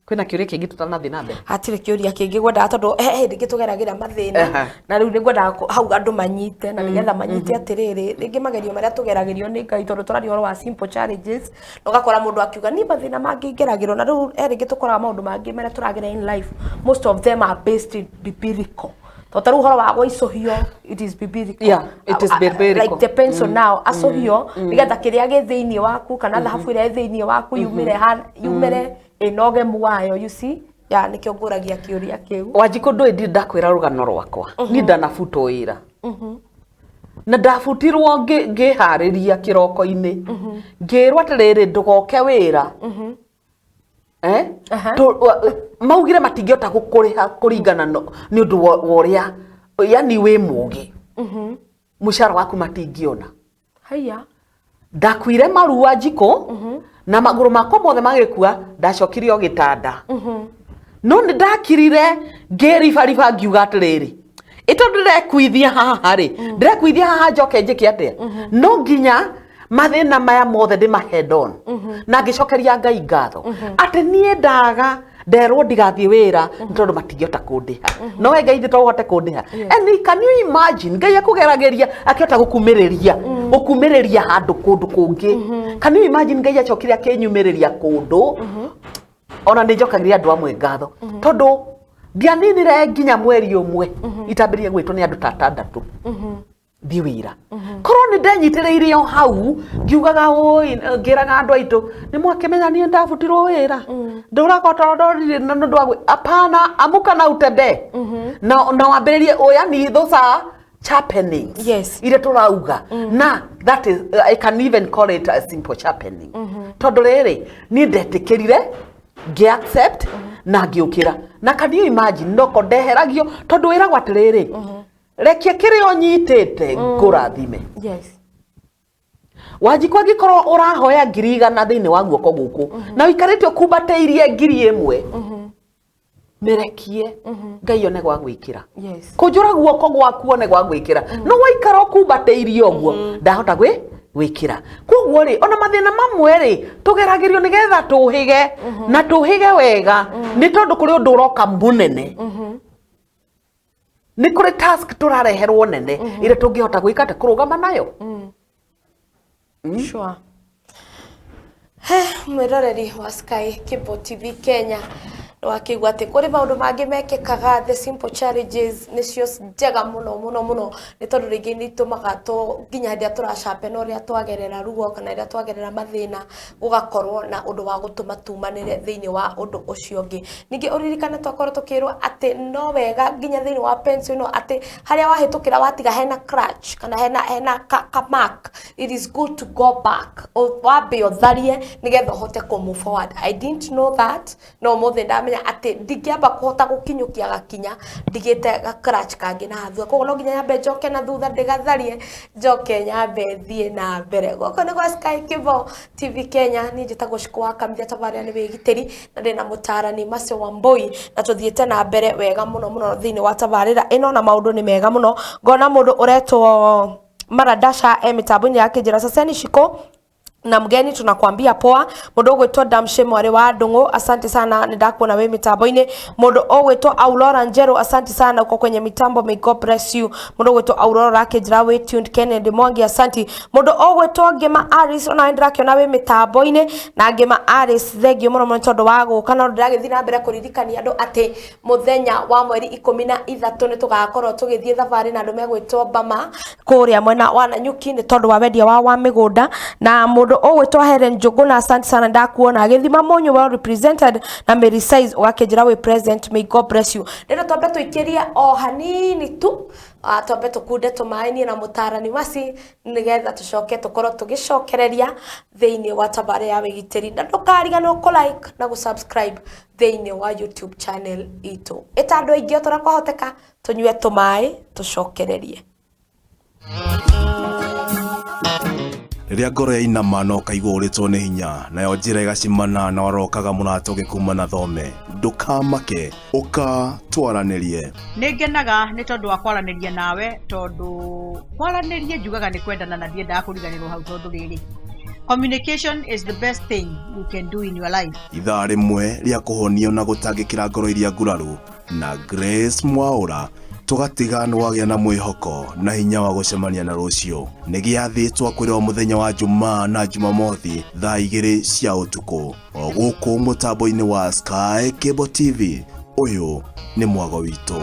Kwina kiuria kingi tutanathi na mbere hatire kiuria kingi gwenda tondu ringi tugeragira mathina na riu ni gwenda hau andu manyite na nigetha manyite atiriri ringi magerio maria tugeragirio ni Ngai tondu turari horo wa simple challenges no gakora mundu akiuga ni mathina mangi ngeragiro na riu ringi tukora maundu mangi maria turagera in life most of them are based in biblical. Totaru horo wa gwicohio it is biblical. Yeah, it is biblical. Like depends on now acohio nigetha kiria ge thiini waku kana thahabu iria thiini waku yumire inoge muayo you see ya nikio nguragia kiuria kiu Wanjiku ndi ndakwira rugano rwakwa ni ndanafuta wira na ndafutirwo ngihariria kiroko-ini ngirwa atiriri ndugoke wira maugire matingiota gukuriha kuringana ni undu woria yani wi mugi mushara waku matingiona haya ndakwire maru Wanjiku na maguru makwa mothe magikua ndacokirio gitanda no ni ndakirire ngiribariba ngiuga atiriri ito ndirekwithia haha ri ndirekwithia haha njoke njike atia no nginya mathina maya mothe ndi head on na ngicokeria Ngai ngatho ati nie ndaga nderwo ndigathie wira tondu matingiota kundiha no we Ngai ndito uhote kundiha and can you imagine Ngai akugerageria akiota gukumiriria handu kundu kungi can you imagine Ngai acokiria kenyumiriria kundu ona ni njokagiria andu amwe ngatho tondu ndianinire nginya mweri umwe itambirie gwitwo ni andu tatandatu thi wira korwo ni ndenyitiriire o hau ngiugaga oi ngiraga andu aitu ni mwakimenya ni ndafutirwo wira nduragota ndorire na ndu agwe apana amuka na utebe na wambiririe oyani those are happenings ile turauga na that is I can even call it a simple happening tondu riri ni ndetikirire ngi accept na ngiukira na can you imagine ndoko ndeheragio tondu wiragwa atiriri rekia kire onyitete ngurathime. Yes. Wanjikwa ngikoro urahoya 100 thiini wa guoko guku na wikarite kumbateirie 1000 merekie Ngai one gwa gwikira. Yes. Kunjura guoko gwaku one gwa gwikira no waikara kumbateirie oguo ndahota gwikira. Koguo ri ona mathina mamwe ri tugeragirio nigetha tuhige na tuhige wega ni tondu kuri undu uroka munene. Ni kuri task turareherwo nene ire tungihota gwika ta kurugama nayo. Sure. Mwiroreri wa Sky Cable TV Kenya wakigwa ati kuri maundu mangi mekikaga the simple challenges nicio njega muno ni tondu ringi ni tumaga to nginya handi turacampe no ria twagerera rugo kana ria twagerera mathina gugakorwo na undu wa gutuma tumanire thiini wa undu ucio ngi ningi uririkane twakorwo tukirwo ati no wega nginya thiini wa pension no ati haria wahitukira watiga hena crutch kana hena ka mark, it is good to go back wambe utharie nigetha uhote ku move forward. I didn't know that no mothe ndamenya ati ndikiamba kuhota gukinyukia gakinya ndigite ga crutch kangi na thua koguo no nginya nyambe njoke na thutha ndigatharie njoke nyambe thie na mbere goko ni gwa Sky Cable TV Kenya ni njitagwo Shiku wa Kamitha tabaria ni Wigitiri na ndina mutarani Macio Wambui na tuthiete na mbere wega muno thiini wa tabarira ino na maundu ni mega muno ngona mundu uretwo Maradasha mitambo-ini yake njira saseni Shiku na mgeni tunakwambia poa. Mundu ogwitwo Damshe mwari wa Ndungu, asante sana ndakuona we mitambo-ini. Mundu ogwitwo Aurora Njero, asante sana uko kwenye mitambo, may God bless you. Mundu ogwitwo Aurora akijira we tuned Kennedy Mwangi, asante. Mundu ogwitwo Ngema Aris ona ndirakiona we mitambo-ini na Ngema Aris thegio muno tondu wa guka na ndiragithii na mbere kuririkania andu ati muthenya wa mweri 13 ni tugakorwo tugithie thabari na andu megwitwo Bama kuria mwena wa Nanyuki ni tondu wa wendia wa migunda na mundu ogwitwo Helen Njuguna, asante sana ndakuona agithima monyo well represented na Mary Size wakejira we present, may God bless you. Ndio twambe tuikirie o hanini tu twambe tukunde tumaini na mutarani Masi nigetha tucoke tukorwo tugicokereria thiini wa tabari ya Wigitiri na ndukariganwo ku like na gu subscribe thiini wa YouTube channel itu itandu aingi turakohoteka tunyue tumai tucokererie. Riria ngoro yainama no kaigua uritwo ni hinya nayo njira igacimana na warokaga mũrato gĩkuma na thome ndukamake uka twaranirie. Ningenaga ni tondu wa kwaraniria nawe tondu kwaranirie njugaga ni kwendana na ndiendaga kuriganirwo hau tondu riri communication is the best thing you can do in your life. Ithaa rimwe ria kuhonio na gutangikira ngoro iria nguraru na Grace Mwaura tugatiga nwagia na mwihoko na hinya wa gucemania na rucio ni giathitwo kwirwo muthenya wa Jumaa na Jumamothi thaa 2 cia utuku o guku mutambo-ini wa Sky Cable TV. Uyu ni mwago witu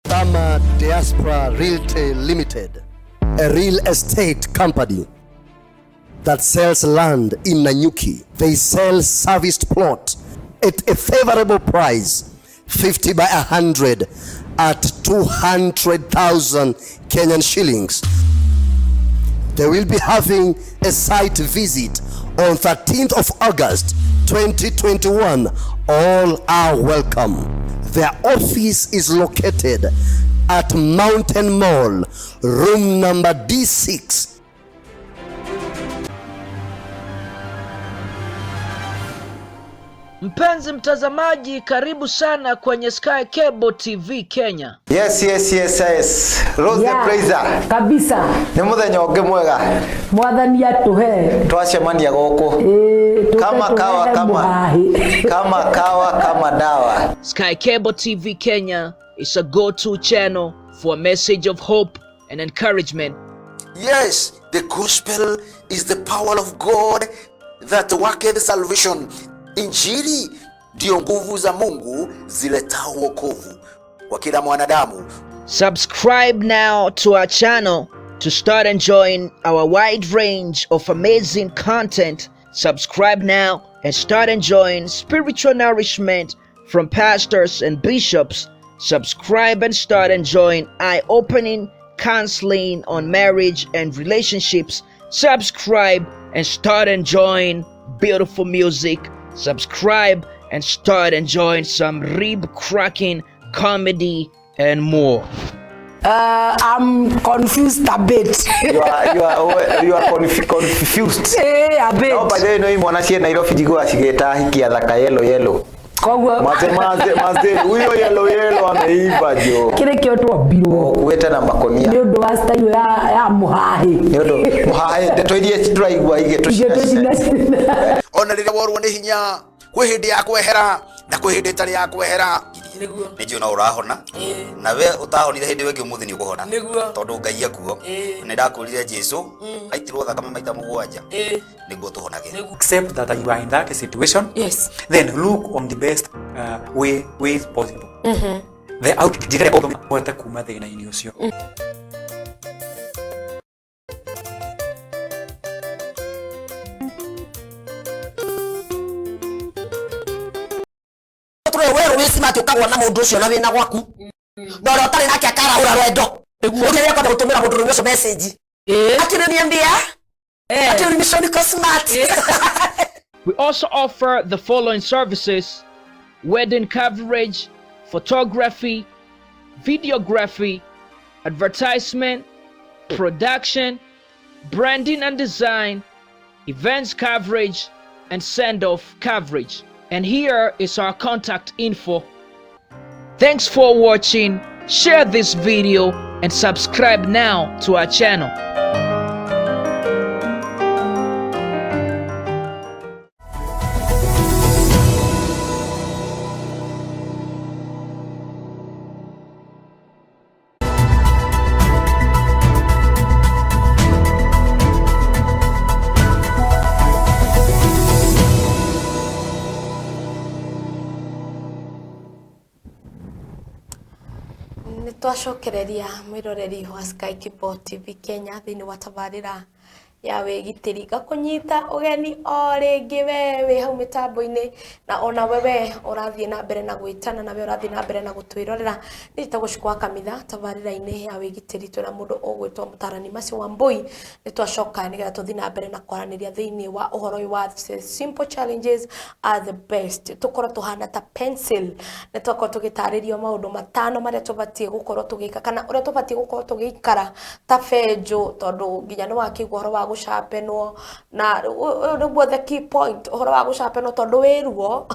Tama Diaspora Realty Limited, a real estate company that sells land in Nanyuki. They sell serviced plot at a favorable price, 50 by 100 at 200,000 Kenyan shillings. They will be having a site visit on 13th of August 2021. All are welcome. Their office is located at Mountain Mall, room number D6. Mpenzi mtazamaji, karibu sana kwenye Sky Cable TV Kenya. Yes. Rose the Praiser. Kabisa. Ni muthenya ungi mwega. Mwathani atuhe. Twacemania guku. Kama kawa kama dawa. Sky Cable TV Kenya is a go-to channel for a message of hope and encouragement. Yes, the gospel is the power of God that worketh salvation. Injili ndio nguvu za Mungu ziletao wokovu kwa kila mwanadamu. Subscribe now to our channel to start enjoying our wide range of amazing content. Subscribe now and start enjoying spiritual nourishment from pastors and bishops. Subscribe and start enjoying eye-opening counseling on marriage and relationships. Subscribe and start enjoying beautiful music. Subscribe and start enjoying some rib-cracking comedy, and more. I'm confused a bit. You are confused. A bit. No, by the way, no imwana cie Nairobi jigo ashigeta hiki ya thaka yellow. Kogwa Maze huyo yellow ameiva jo. Kile kioto biro. Kuweta na makonia. Ndio ndo style ya muhahi. Ndio muhahi ndetoirie turaigwa ige tushina. Ona rire worwo ni hinya kwi hindi ya kwehera na kwi hindi tari ya kwehera ni njio na urahona na we utahonire hindi wengi umuthi ni ukuhona tondu ngai akuo ni ndakurire Jesu aitirwo thakame maita mugwanja niguo tuhonage. Accept that you are in that situation. Yes. Then look on the best way possible. The out jigere odo mwete kuma thina ini ucio. Wewe wisi mati ukagwa na mundu ucio na wina gwaku na ro tari nake akarahura rwendo ukiria kwa gutumira mundu ucio message akire niambia akire mission smart. We also offer the following services: wedding coverage, photography, videography, advertisement, production, branding and design, events coverage, and send-off coverage. And here is our contact info. Thanks for watching. Share this video and subscribe now to our channel. Twacokereria mwiroreri wa Sky Kibo TV Kenya thini wa tabarira ya Wigitiri gakunyita ugeni o ringi we hau mitambo-ini na ona wewe urathie na mbere na gwitana na we urathie na mbere na gutwirorera ni tagushikwa Kamitha tabarira-ini ya Wigitiri twina mundu ugwitwo mutarani macio Wambui ni twacoka ni getha tuthie na mbere na kwaraniria thini wa uhoro wa simple challenges are the best tukora tuhana ta pencil ni twako tugitaririo maundu matano maria tubatie gukorwo tugika kana uria tubatie gukorwo tugikara ta benjo tondu nginya ni wakigwa uhoro wa gucapenwo na niguo the key point uhoro wa gucapenwo tondu wiruo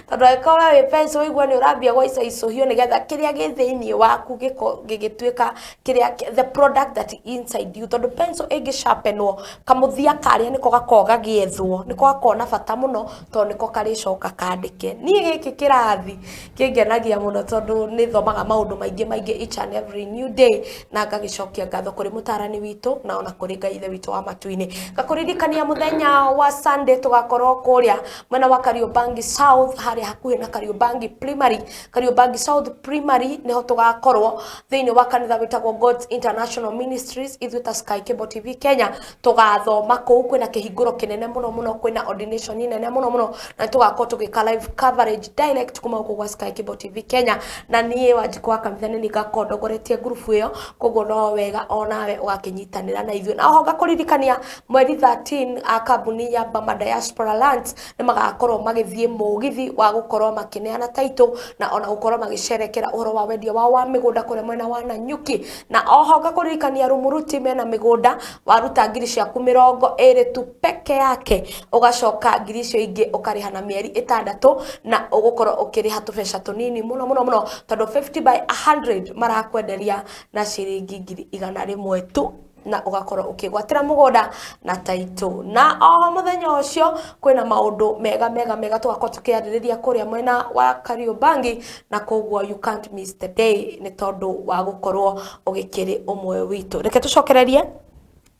tondu aikora we pencil igua ni urambia gwa icaicuhio ni getha kiria githini waku gigituika kiria the product that inside you tondu pencil ingicapenwo kamuthia karia niko gakoga giethwo niko gakona bata muno tondu niko karicoka kandike ni giki kirathi kingenagia muno tondu ni thomaga maundu maingi each and every new day na ngagicokia ngatho kuri mutarani witu na ona kuri Ngai ithe witu wa matuini gakuririkania muthenya wa Sunday tugakorwo kuria mwena wa Kariobangi South hari hakuhi na Kariobangi South Primary niho tugakorwo thiini wa kanitha witagwo God's International Ministries ithuĩ ta Sky Kibo TV Kenya tugathoma kuu kwina kihinguro kinene muno kwina ordination nene muno na tugakorwo tugika live coverage direct kuma gwa Sky Kibo TV Kenya na niĩ Wanjikũ wa Kamitha ni ngakondogoretie group iyo koguo no wega onawe ugakinyitanira na ithuĩ na ho ngakuririkania mweri 13 kambuni ya Bama Diaspora Lands ni magakorwo magithie mugithi wa gukorwo makineana taito na ona gukorwo magisherekera uhoro wa wendia wa migunda kure mwena wa Nanyuki na oho ngakuririkania Rumuruti mena migunda waruta ngiri ciaku 20 tu peke yake ugacoka ngiri icio ingi ukariha na mieri 6 na ugukorwo ukiriha tubeca tunini muno tondu 50 by 100 marakwenderia na ciringi ngiri 100 tu na ugakorwo ukigwatira mugunda na taito na o muthenya ucio kwina maundu mega tugakorwo tukiaririria kuria mwena wa Kariobangi na koguo you can't miss the day ni tondu wa gukorwo ugikiri umwe witu reke tucokererie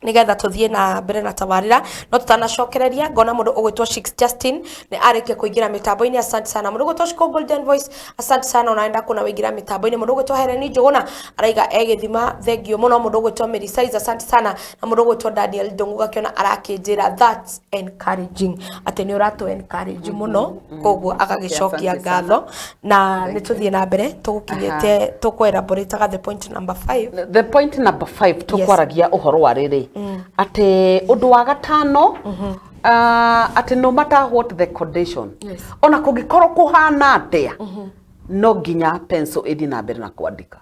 nigetha tuthie na mbere na tabarira no tutanacokereria ngona mundu ugwitwo Shix Justin ni arikia kuingira mitambo-ini asante sana mundu ugwitwo Shiku Golden Voice asante sana unaenda kuna wingira mitambo-ini mundu ugwitwo Heleni Njuguna araiga egithima thengio muno mundu ugwitwo Mary Size asante sana na mundu ugwitwo Daniel Ndungu gakiona arakinjira that's encouraging ati ni uratu encourage muno koguo agagicokia ngatho na nituthie na mbere tugukinyete tukwera boritaga the point number 5 tukwaragia uhoro wa riri ate undu wa gatano ate no matter what the condition ona kungikorwo kuhana atia no nginya pencil ithi na mbere na kwandika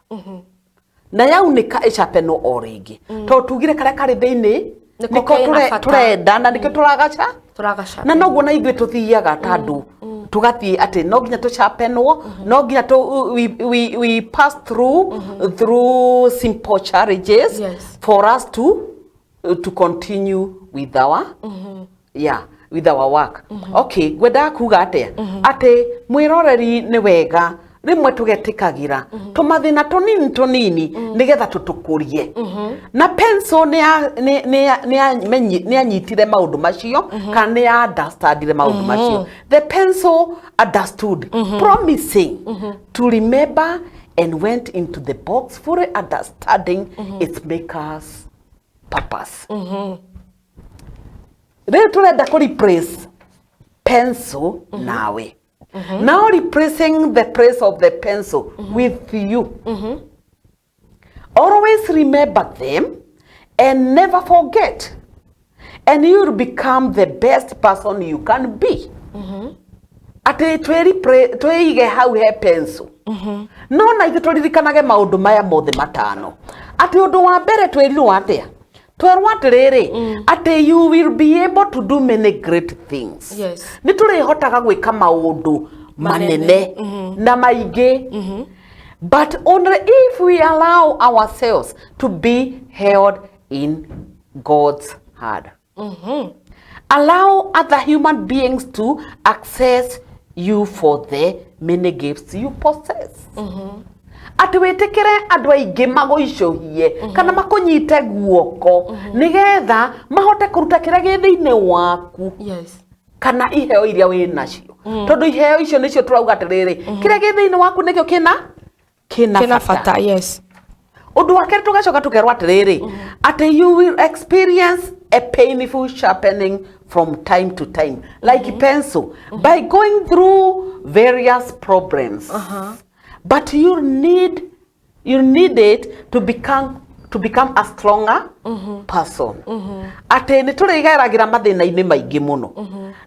na yaunika icapeno o ringi to tugire karia kari thiini niko turenda na niko turagaca na noguo na ithuĩ tuthiaga tandu tugathie ati no nginya tucapenwo no nginya we pass through simple challenges for us to continue with our with our work. Okay, gwenda kuga atia ati mwiroreri ni wega rimwe tugetikagira tumathina tunini nigetha tutukurie na pencil ni anyitire maundu macio kana ni understandire maundu macio. The pencil understood, promising to remember and went into the box fully understanding its maker's purpose. Then turenda ku replace pencil nawe. Now replacing the place of the pencil with you. Always remember them and never forget. And you'll become the best person you can be. Ati tweige hau he pencil. No na ithu turirikanage maundu maya mothe matano. Ati undu wa mbere twerirwo atia? Twerwo atiriri ati you will be able to do many great things. Ni turihotaga gwika maundu manene na maingi. But only if we allow ourselves to be held in God's hand. Allow other human beings to access you for the many gifts you possess. Ati wetekere andu aingi maguicohie kana makunyite guoko nigetha mahote kuruta kira gi thiini waku kana iheo iria wi nacio tondu iheo icio nicio turauga atiriri kira gi thiini waku nikio kina fata. Undu wa keri tugacoka tukerwa atiriri ati you will experience a painful sharpening from time to time like pencil by going through various problems. But you need it to become a stronger person. Ate ni turigeragira mathina-ini maingi muno.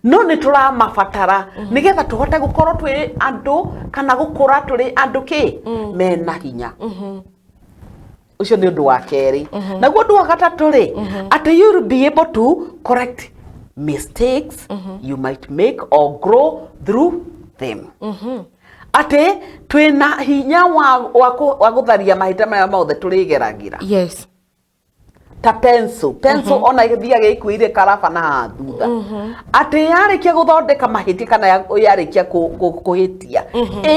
No ni turamabatara nigetha tuhote gukorwo twi andu kana gukura turi andu ki mena hinya. Ucio ni undu wa keri. Naguo undu wa gatatu ri ate you will be able to correct mistakes you might make or grow through them. Ate twina hinya wa gutharia mahita maya mothe turigeragira. Ta pencil ona ithia gikuire karaba na thutha. Ate yarikia guthondeka mahiti kana yarikia kuhitia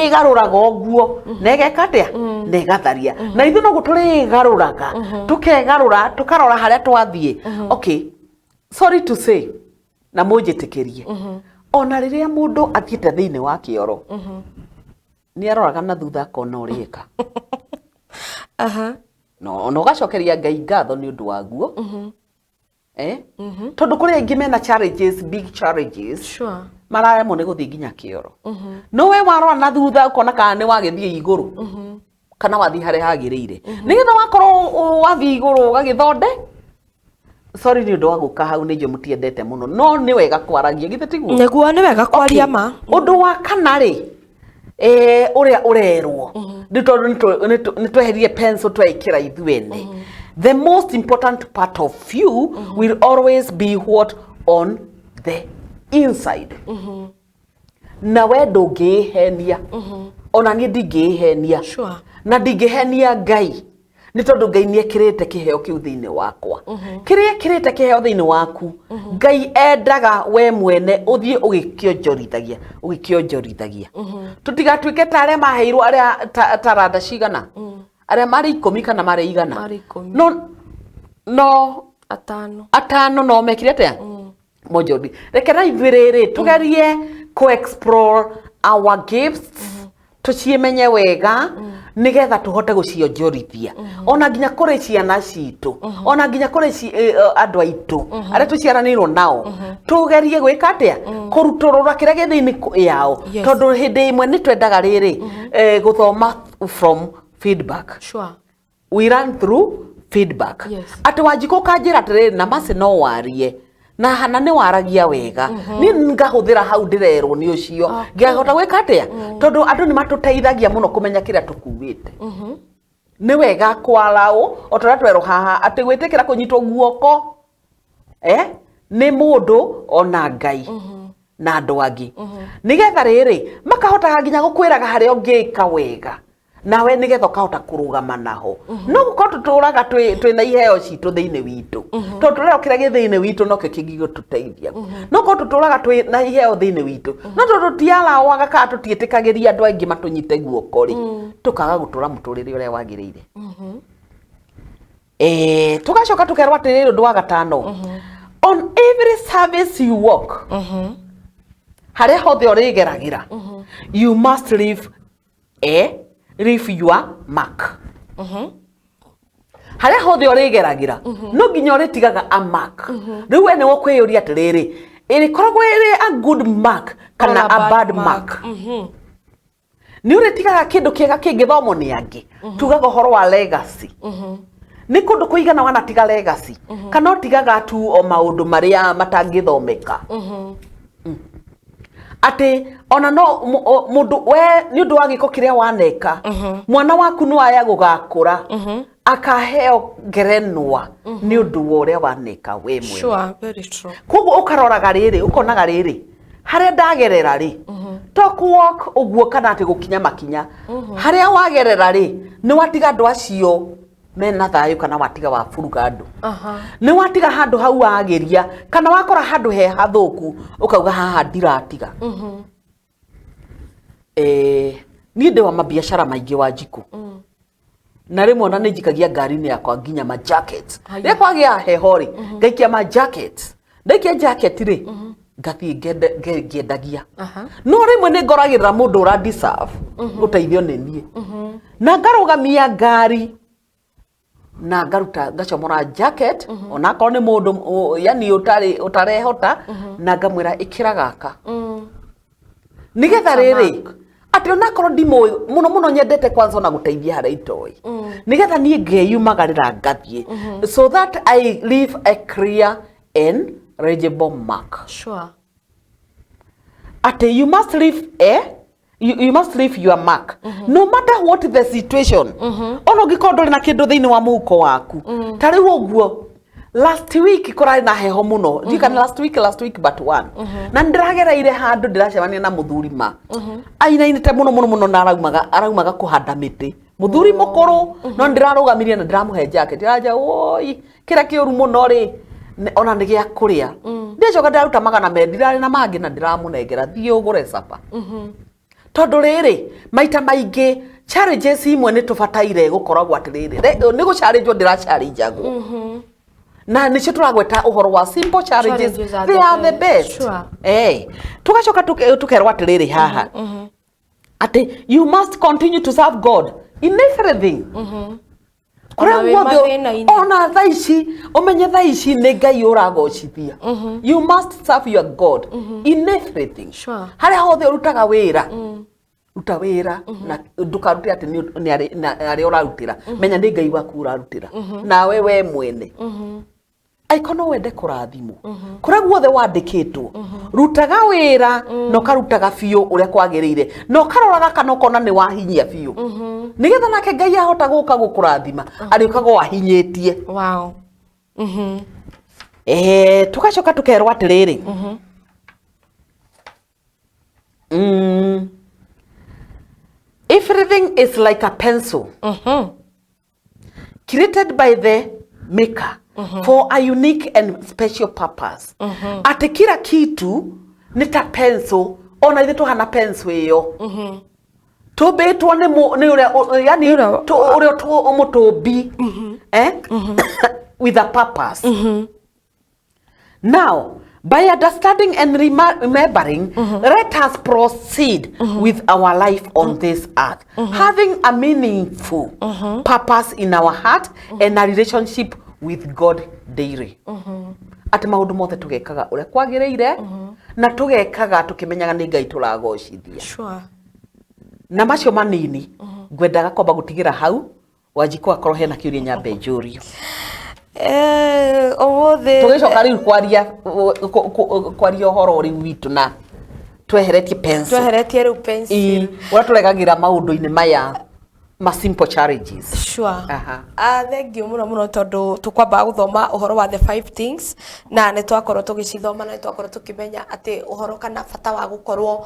igaruraga oguo negeka atia negatharia na ithu no guturigaruraga tukegarura tukarora haria twathie. Okay, sorry to say na munjitikirie ona riria mundu athiete thiini wa kioro ni aroraga na thutha akona uriika no ugacokeria Ngai ngatho ni undu waguo tondu kuri aingi mena challenges, big challenges mararemwo ni guthii nginya kioro no we warora na thutha ukona kana ni wagithie iguru kana wathii haria hagirire nigetha wakorwo wathii iguru ugagithonde. Sorry ni undu wa guka hau ni njo mutiendete muno no ni wega kwaragia githe tiguo neguo ni wega kwaria ma. Undu wa kana ri uria urerwo ni tweherie pencil twekira ithuene. The most important part of you will always be what on the inside. Na we ndungihenia ona ni ndingihenia na ndingihenia Ngai ni tondu Ngai ni ekirite kiheo kiu thiini wakwa. Kiria kirite kiheo thiini waku Ngai endaga we mwene uthie ugikionjorithagia tutigatuike ta aria maheirwo aria taranda cigana aria mari 10 kana mari 100 no atano no mekire atia monjori. Rekera ithwiriri tugerie ku explore our gifts tucimenye wega nigetha tuhote gucionjorithia ona nginya kuri ciana citu ona nginya kuri andu aitu aria tuciaranirwo nao tugerie gwika atia kuruturura kiria githiini yao tondu hindi imwe ni twendaga riri guthoma from feedback. We run through feedback. Ati Wanjiku kanjira atiriri na masi no warie na hana nĩ waragia wega ni ngahuthira hau ndirerwo ni ucio ngahota gwika atia tondu andu ni matuteithagia muno kumenya kiria tukuwite ni wega kwalao otora twero haha ati gwitikira kunyitwo guoko ni mundu ona Ngai na andu angi nigetha riri makahota nginya gukwiraga haria ungika wega nawe nigetha ukahota kurugama naho no guko tuturaga twina iheo citu thiini witu to turero kira githiini witu no kikingigo tuteithia no guko tuturaga twina iheo thiini witu no tututiala waga ka tutietikagĩria andu aingi matunyite guoko ri tukaga gutura muturire uria wagiriire tugacoka tukerwa atiriri undu wa gatano on every service you work haria hothe urigeragira you must leave your mark haria hothe urigeragira no nginya uritigaga a mark riu ene wo kwiyuria atiriri irikoragwo iri a good mark kana a bad mark ni uritigaga kindu kiega kingithomo ni angi tugaga horo wa legacy ni kundu kuigana wanatiga legacy kana utigaga tu o maundu maria matangithomeka ati ona no mundu we ni undu wa giko kiria waneka mwana waku no aya gugakura akaheo ngerenwa ni undu uria waneka we mwe Sure, very true. koguo ukaroraga riri ukonaga riri haria ndagerera ri talk walk uguo kana ati gukinya makinya haria wagerera ri ni watiga andu acio mena thayu kana watiga wa furuga andu ni watiga handu hau wageria kana wakora handu he hathuku ukauga haha ndiratiga ni ndi wa mabiashara maingi wa Jiku na rimwe ona njikagia ngari-ini yakwa nginya ma jackets ria kwagia hehori ngaikia ma jackets ndaikia jacket ri ngathie ngendagia no rimwe ni ngoragirira mundu ura deserve guteithio ni nie na ngarugamia ngari na ngaruta ngacomora jacket ona ko ni mundu yani utarehota na ngamwira ikira gaka nigetha riri ati ona korwo ndimo muno nyendete kwanza na guteithia haria itoi nigetha nie ngeyumagarira ngathie so that I leave a clear and legible mark. Sure. Ati you must leave you must leave your mark no matter what the situation ono gikondo na kindu thiini wa muhuko waku tari uguo last week kurari na heho muno ndikana last week but one na ndiragereire handu ndiracemania na muthurima ainainite muno na araumaga kuhanda miti muthuri mukuru no ndirarugamirie na ndiramuhe jacket ndiraja oi kira kiuru muno ri ona ndigia kuria ndicoka ndaruta magana mendirari na mangi na ndiramunengera thii ugure sapa tondu riri maita maingi challenges imwe ni tubataire gukoragwo atiriri ni guchallenge ndiracharinja go na nicio turagweta uhoro wa simple challenges they are the best. Sure. Tugacoka tukerwa atiriri haha ati you must continue to serve God in everything ona thaici umenye thaici ni Ngai uragocithia you must serve your God in everything. Sure. Haria hothe urutaga wira ruta wira na ndukarute ati ni ari urarutira menya ni Ngai waku urarutira na we mwene aikono wende kurathimo kuria guothe wandikitwo rutaga wira no karutaga biu uria kwagirire no karoraga kana ukona ni wahinyia biu nigetha nake Ngai ahota guka gukurathima ari ukaga wahinyitie. Wow. Tugacoka tukerwa atiriri everything is like a pencil created by the maker for a unique and special purpose. Ati kila kitu ni ta pencil ona ithe tuhana pencil iyo tubitwo ni uria yani uria umutumbi with a purpose. Now by understanding and remembering, let us proceed with our life on this earth, having a meaningful purpose in our heart and a relationship with God daily. Ati maundu mothe tugekaga uria kwagireire na tugekaga tukimenyaga ni Ngai turagocithia. Sure. Na macio manini ngwendaga kwamba gutigira hau Wanjiku akorwo hena kiuria nyambe njurio. Omothe tugicoka riu kwaria horo riu witu na tweheretie pencil ura turegagira maundu-ini maya ma simple challenges. Sure. Thank you muno tondu tukwamba guthoma uhoro wa the 5 things na ne twakorwo tugicithoma na twakorwo tukimenya ati uhoro kana bata wa gukorwo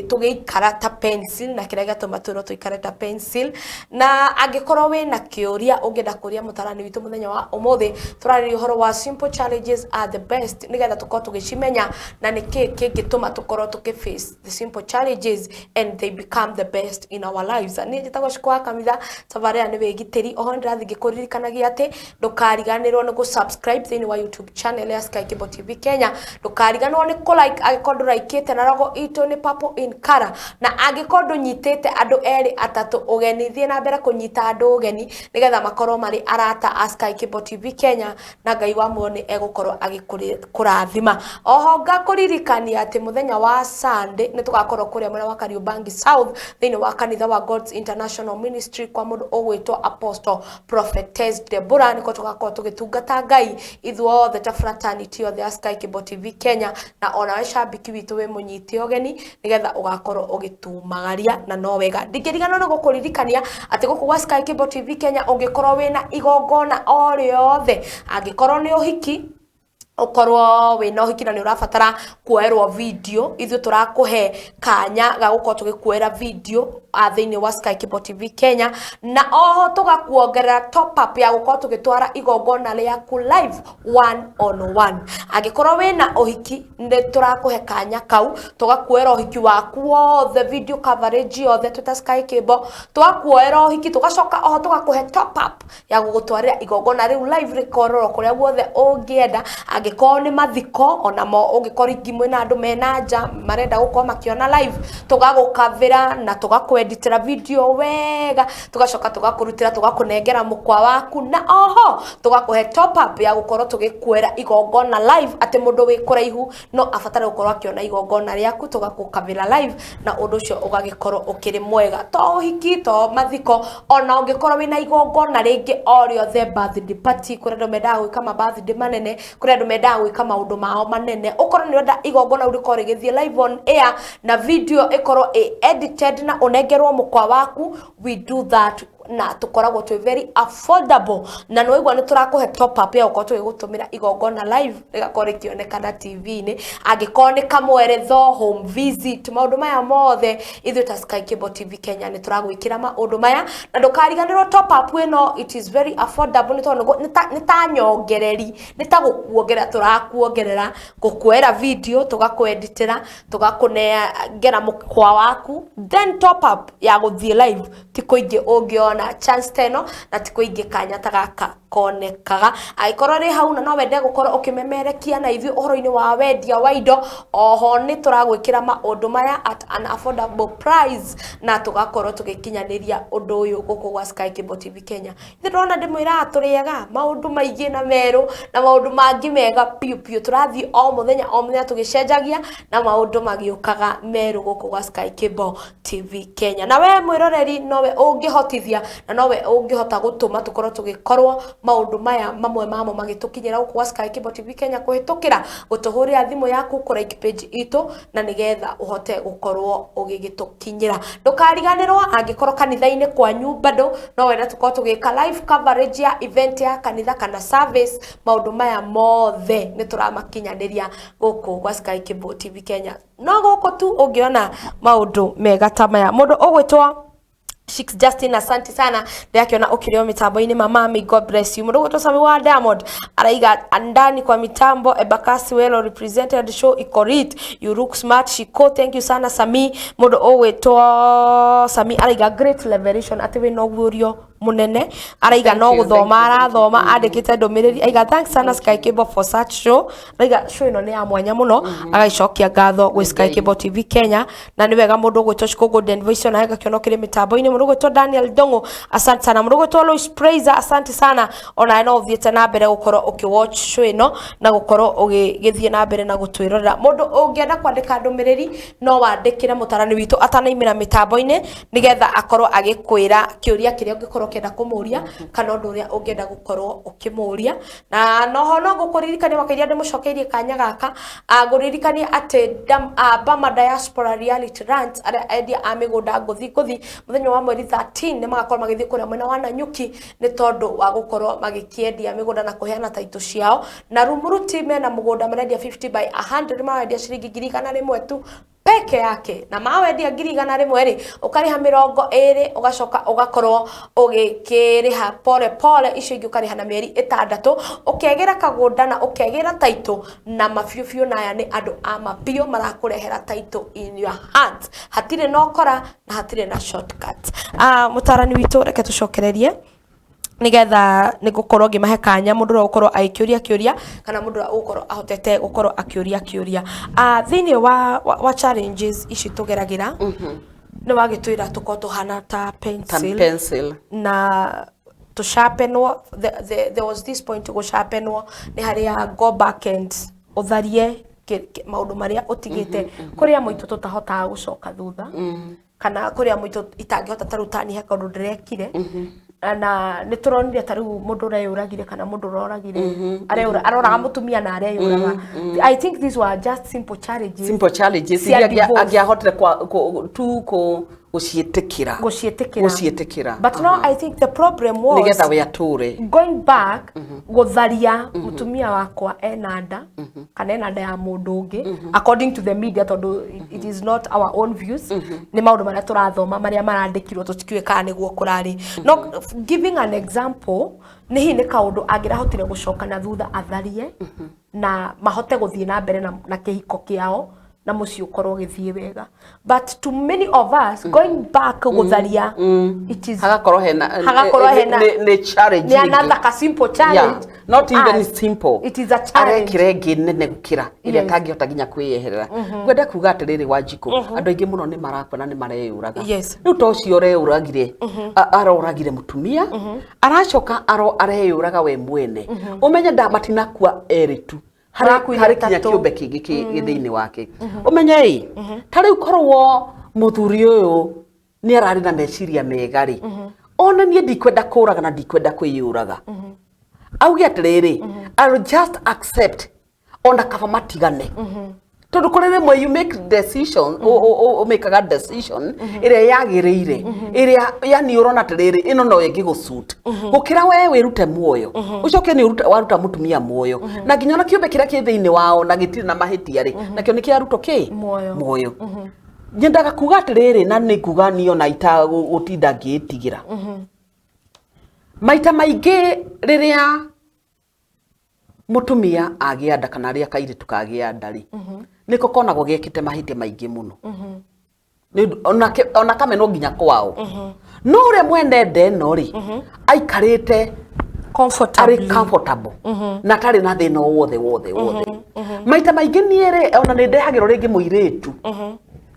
tugiikara ta pencil na kiria gatuma turo tuikare ta pencil na angikorwo we na kiuria ungenda kuria mutarani witu muthenya wa umuthi turari uhoro wa simple challenges are the best nigetha tukorwo tugicimenya na niki kingituma tukorwo tukiface the simple challenges and they become the best in our lives. Ni njitagwo Shiku wa Kamitha tabaria ni Wigitiri oho ndirathi ngikuririkanagia ati ndukariganirwo ni gu subscribe thini wa YouTube channel ya Sky Cable TV Kenya, ndukariganirwo ni ku like agikorwo like na rogo itu ni purple in color na agikorwo nyitete andu eri atatu ugenithie na mbere kunyita andu ugeni nigetha makorwo mari arata a Sky Cable TV Kenya na Ngai wa muone egukorwo agikurathima. Oho ngakuririkania ati muthenya wa Sunday ni tugakorwo kuria mwena wa Kariobangi South thini wa kanitha wa God's International Ministry kwa mundu ogwitwo Apostle Prophetess Deborah niko tugakorwo tugitungata Ngai ithuothe ta fraternity of the Sky Cable TV Kenya na ona we shabiki witu we munyiti ogeni nigetha ugakorwo ugitumagaria na no wega ndingirigana no gukuririkania ati guku wa Sky Cable TV Kenya ungikorwo wina igongona o riothe angikorwo ni uhiki ukorwo wina uhiki na ni urabatara kuerwo video ithu turakuhe kanya ga gukorwo tugikuera video thini wa Sky Cable TV Kenya na oho tugakuongerera top up ya gukorwo tugitwara igongona riaku live 1-on-1 angikorwo wina uhiki ndi turakuhe kanya kau tugakuera uhiki waku wothe video coverage yothe tuta Sky Cable tugakuera uhiki tugacoka oho tugakuhe top up ya gugutwarira igongona riu live rekororo kuria guothe ungienda angikorwo ni mathiko ona mo ungikorwo ngimwe na andu menaja marenda gukorwo makiona live tugagukavira na tugakweditira video wega tugacoka tugakurutira tugakunengera mukwa waku na oho tugakuhe top up ya gukorwo tugikwera igongona live ati mundu wi kuraihu no afatara gukorwo akiona igongona riaku tugakukavira live na undu ucio ugagikorwo ukiri mwega to hiki to mathiko ona ungikorwo wina igongona ringi o riothe birthday party kuri andu mendaga gwika ma birthday manene kuri andu mendaga gwika maundu mao manene ukorwo ni wenda igongona uriko rigithie live on air na video ikorwo edited na unengerwo mukwa waku we do that na tukoragwo twi very affordable na no igwa ni turakuhe top up ya ukorwo tugigutumira igongona live rigakorwo kionekana TV ni angikorwo ni kamweretho home visit maundu maya mothe ithu ta Sky Cable TV Kenya ni turagwikira maundu maya na ndukariganirwo top up ino it is very affordable ni ta nyongereri ni ta gukuongerera turakuongerera gukwera video tugakweditira tugakunengera mukwa waku then top up ya guthie live tikuingi ungio na chance teno na tikuingi kanya tagaka konekaga aikorwo ri hau na no wende gukorwo ukimemerekia na ithu uhoro-ini wa wendia wa indo oho ni turagwikira maundu maya at an affordable price na tugakorwo tugikinyaniria undu uyu guku gwa Sky Cable TV Kenya ndona ndimwira aturiega maundu maigi na meru na maundu mangi mega piu turathi o muthenya tugicenjagia na maundu magiukaga meru guku gwa Sky Cable TV Kenya na we mwiroreri nowe ungihotithia na nowe ungihota gutuma tukorwo tugikorwo maundu maya mamwe mamo magitukinyira guku gwa Sky Cable TV Kenya kuhitukira gutuhurira thimu yaku ku like page itu na nigetha uhote gukorwo ugigitukinyira ndukariganirwo angikorwo kanitha-ini kwanyu bado no wenda tukorwo tugika live coverage ya event ya kanitha kana service maundu maya mothe ni turamakinyaniria guku gwa Sky Cable TV Kenya no guku tu ungiona maundu mega ta maya mundu ugwitwa Shik Justin asante sana ndiakiona ukirio mitambo-ini mama may God bless you mundu Sami wa Diamond araiga andani kwa mitambo Ebakasi well represented show ikorit you look smart Shiku thank you sana Sami mundu owetwo Sami araiga great revelation ati we no gurio munene araiga no guthoma arathoma andikite ndomiriri aiga thanks sana Sky Cable for such show araiga show ino ni ya mwanya muno agaicokia ngatho gwi Sky Cable TV Kenya na ni wega mundu gwitwo Shiku Golden Voice na aiga kiono kiri mitambo-ini mundu gwitwo Daniel Dongo asante sana mundu gwitwo Lois Praiser asante sana ona no thiete na mbere gukorwo ukiwatch show ino na gukorwo ugithie na mbere na gutwirorera mundu ungienda kwandika ndomiriri no wandikire mutarani witu atanaimira mitambo-ini nigetha akorwo agikwira kiuria kiria ungikorwo ũkĩenda kũmũria kana ũndũ ũrĩa ũngĩenda gũkorwo ũkĩmũria. Na noho no ngũkũririkania makĩria ndĩmũcokeirie kanya gaka ngũririkanie atĩ Bama Diaspora Reality Rant arĩa endia a mĩgũnda ngũthi mũthenya wa mweri 13 nĩ magakorwo magĩthiĩ kũrĩa mwena wa Nanyuki nĩ tondũ wa gũkorwo magĩkĩendia mĩgũnda na kũheana taitũ ciao. Na Rumuruti mena mũgũnda marendia 50 by 100 marendia ciringi 100 tu peke yake, na mawendia 100 rĩ ukariha 20 ugacoka ugakorwo ugikiriha pole pole icio ingĩ ukariha na mieri 6 ukegera kagunda na ukegera taito na mafiofio naya ni andu a mapio marakurehera taito in your hands. Hatire no kora na hatire na shortcut. Mutarani witu reke tucokererie nigetha nigukorwo ngimahe kanya mundu ro gukorwo aikiuria kana mundu ro gukorwo ahotete gukorwo akiuria thini wa challenges ici tugeragira ni wagitwira tuko tuhana ta pencil na to sharpenwo there was this point to go sharpenwo ni haria go back and utharie maundu maria utigite kuria moito tutahota gucoka thutha kana kuria moito itangihota tarutani heka undu ndirekire na nituronire taru mundu ureyuragire kana mundu uroragire aroraga mutumia na areyuraga. I think these were just simple challenges agiahotire tu gucietekira. But now I think the problem was nigetha we ature going back gutharia mutumia wakwa enanda kana enanda ya mundu ungi according to the media tondu it is not our own views ni maundu maria turathoma maria marandikirwo tutikiwe kana niguo kurari. No giving an example ni hi ni kaundu angirahotire gucoka na thutha atharie na mahote guthie na mbere na kihiko kiao na mucio korwo githie wega. But to many of us going back gutharia it is hagakorwo hena ne challenge ni another simple challenge, not even simple, it is a challenge kirenge nene gukira ile kangihota ginya kwiyeherera. Gwenda kuga atiriri Wanjiku andu aingi muno ni marakona ni mareyuraga riu to cio reuragire aroragire mutumia aracoka areyuraga we mwene umenye ndamatina kwa eritu hari kinya kiumbe kingi githiini wake umenye tari ukorwo muthuri uyu ni arari na meciria megari ona nie ndikwenda kuraga na ndikwenda kwiyuraga auge atiriri I'll just accept ona kaba matigane tondu kurere mwe you make decision o make a decision iria yagireire iria yani urona atiriri ino no yengigusuit gukira we wirute muoyo ucoke ni waruta mutumia muoyo na nginya na kiumbe kiria kithiini wao na gitiri na mahitia ri nakio ni kiaruto ki muoyo nyendaga kuga atiriri na ni kuga niyo na ita gutinda ngitigira maita maingi riria mutumia agianda kana ria kaire tukagianda ri niko kona gogekite mahite maingi muno ona kame no nginya kwao no ure mwendende no ri aikarite comfortable na tari na thina wothe maita maingi niere ona ni ndehagiro ringi muiretu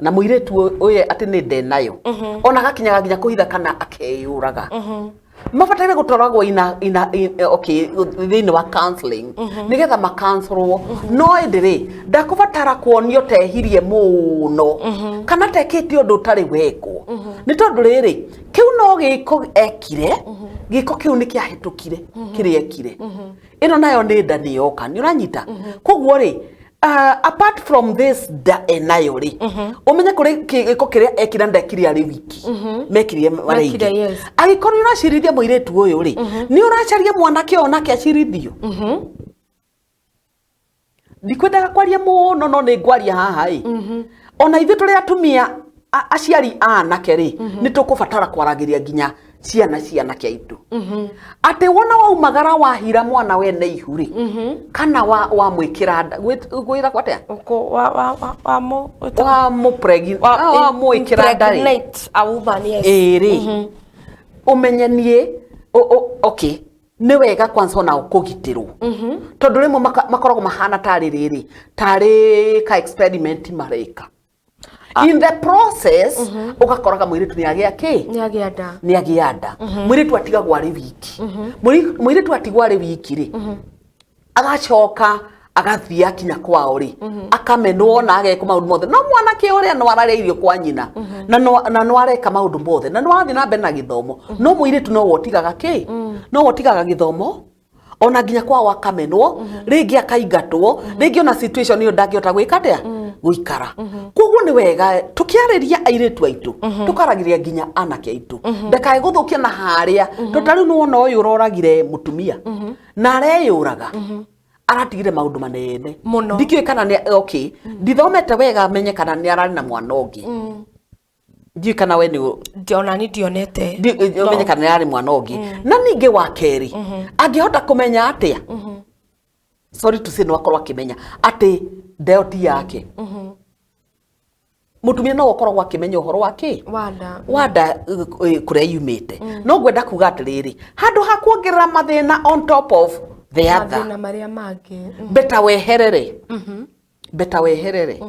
na muiretu uye ati ni ndenayo ona gakinyaga nginya kuhitha kana akeyuraga mafatire gutoragwo okay thini wa counseling nigetha makansorwo no ndiri ndakubatara kuonio tehirie muno kana tekete undu tari weko ni tondu riri kiu no giko ekire giko kiu ni kiahitukire kiri ekire ino nayo ni ndani yoka ni uranyita koguo ri apart from this nayo ri umenye kuri giko kiria ekira ndekiri ari wiki mekirie mareiki agikorwo uracirithia muiretu uyu ri ni uracaria mwanake onake acirithio ndikwendaga kwaria muno no ni ngwaria haha ona ithu turi atumia aciari anake ri ni tukubatara kwaragiria nginya ciana kiaitu ate wona waumagara wahira mwana we ne ihuri kana wa mwikira gwira kwate wa mo pregnant wa mwikira ndari eri umenyanie okay ni wega kwanza na ukugitirwo tondu rimwe makoragwo mahana tari riri tari ka experiment mareka in the process ugakoraga mwiritu ni agianda mwiritu atigagwo ari wiki mwiritu atigwo ari wiki ri agacoka agathia kinya kwao ri akamenwo na ageka maundu mothe no mwanake uria no arareirio kwa nyina na no areka maundu mothe na no athi na mbere na githomo no muiritu no wotigaga ki no wotigaga githomo ona nginya kwao akamenwo ringi akaingatwo ringi ona situation iyo ndangihota gwika atia guikara koguo ni wega tukiariria airitu aitu tukaragiria nginya anake aitu ndakae guthukia na haria totari no wona uyu uroragire mutumia na areyuraga aratigire maundu manene ndikiwe kana ni okay ndithomete wega menye kana ni arari na mwana ungi ndiwe kana we ni ndiona ni ndionete menye kana ni arari mwana ungi na ninge wa keri angihota kumenya atia sorry to say no akorwa kimenya ati deoti yake mutumia no okorwa akimenya uhoro wake wanda kuria yumite no gwenda kuga atiriri handu hakuongerera mathina on top of the other mathina maria mangi beta weherere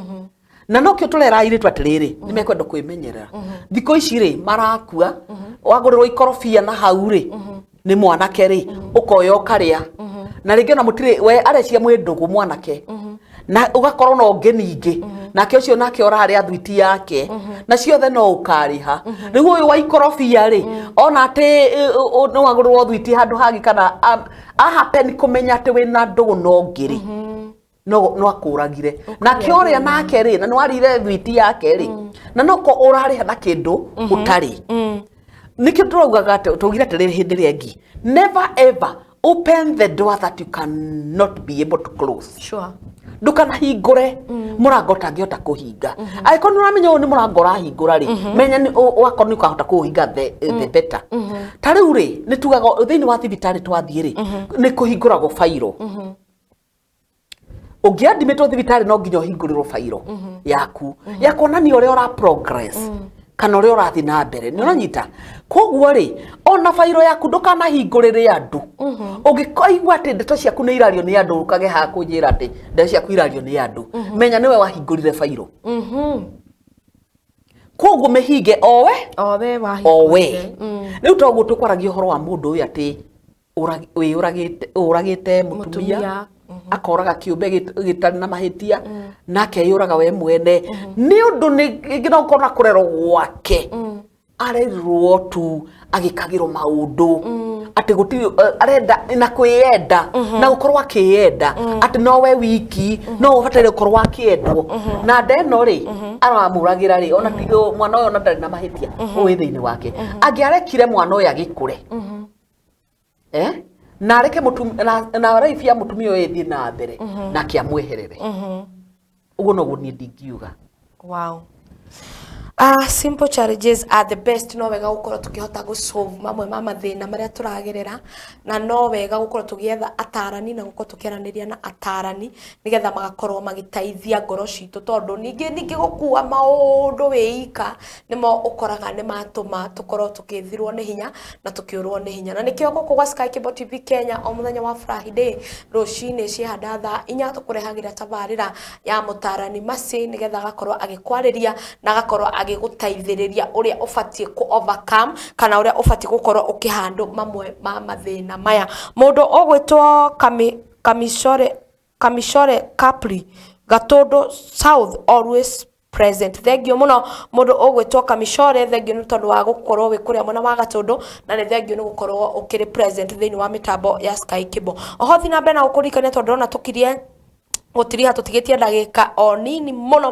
na no kio turera iritu atiriri nimekwenda kwimenyerera thiko ici ri marakua wagurirwo ikorofia na hau ri ni mwanake ri ukoya ukaria na ringi na mutire we arecia mwindugu mwanake na ugakorwo no ngeningi nake ucio nake orari athwiti yake na ciothe no ukariha riu uyu wa ikorofia ri ona ati no wagurwo thwiti handu hagi kana happen kumenya ati wina ndugu no ngiri no akuragire nake oria nake ri na no arire thwiti yake ri na no ko urari na kindu utari nikio turogaga ati tugire ati hindi riengi never ever open the door that you cannot be able to close. Sure. Ndukana hingure murango tangihota kuhinga aiko nuramenya ni murango rahingura ri menya ni wako ni ukahota kuhinga the better tari uri ni tugaga thini wa thibitari twathie ri ni kuhinguragwo fairo ungiadimĩtwo thibitari no nginya ũhingũrĩrwo fairo yaku ya kuonania ũrĩa ũra progress kana ũrĩa ũrathi na mbere nĩ ũranyita koguo rĩ ona fairo yaku ndũkanahingũrĩre andũ ũngĩkoigua atĩ ndeto ciaku nĩ irario nĩ andũ ũkage ha kũnjĩra atĩ ndeto ciaku irario nĩ andũ menya nĩwe wahingũrire fairo koguo mĩhinge owe rĩu toguo tũkwaragia ũhoro wa mũndũ ũyũ atĩ ũragĩte mũtumia akoraga kiumbe gitari na mahitia nake yuraga we mwene ni undu ni ngina ukona kurero gwake arerirwo tu agikagirwo maundu ati guti arenda na kwiyenda na gukorwa akiyenda ati no we wiki no ubatire gukorwa akiyendwo na ndeno ri aramuragira ri ona tigo mwana uyu ona ndari na mahitia uwi thiini wake angiarekire mwana uyu agikure na areke na raifia mutumia uyu ethi na mbere na kiamweherere ugo no guni ndingiuga. Wow. Simple challenges are the best. No wega gukorwo tukihota gu solve mamwe ma mathina maria turagerera na no wega gukorwo tugietha atarani na gukorwo tukiaraniria na atarani nigetha magakorwo magitaithia ngoro citu tondu ningi gukua maundu wiika nimo ukoraga ni matuma tukorwo tukithirwo ni hinya na tukiurwo ni hinya na nikio guku gwa Sky Cable TV Kenya o muthenya wa Friday rucini cihanda thaa 4 tukurehagira tabarira ya mutarani masi nigetha gakorwo agikwariria na gakorwo agigutaithiriria uria ufatie ku overcome kana uria ufatie gukorwo ukihandu mamwe ma mathina maya mundu ogwitwo kamishore Capri Gatondo South always present. Thengio muno mundu ogwitwo Kamishore thengio ni tondu wa gukorwo wi kuria mwana wa Gatondo na ni thengio ni gukorwo ukiri present thini wa mitambo ya Sky Cable. Oho thina mbere na gukurikania tondu ona tukirie gutiriha tutigitie ndagika o nini muno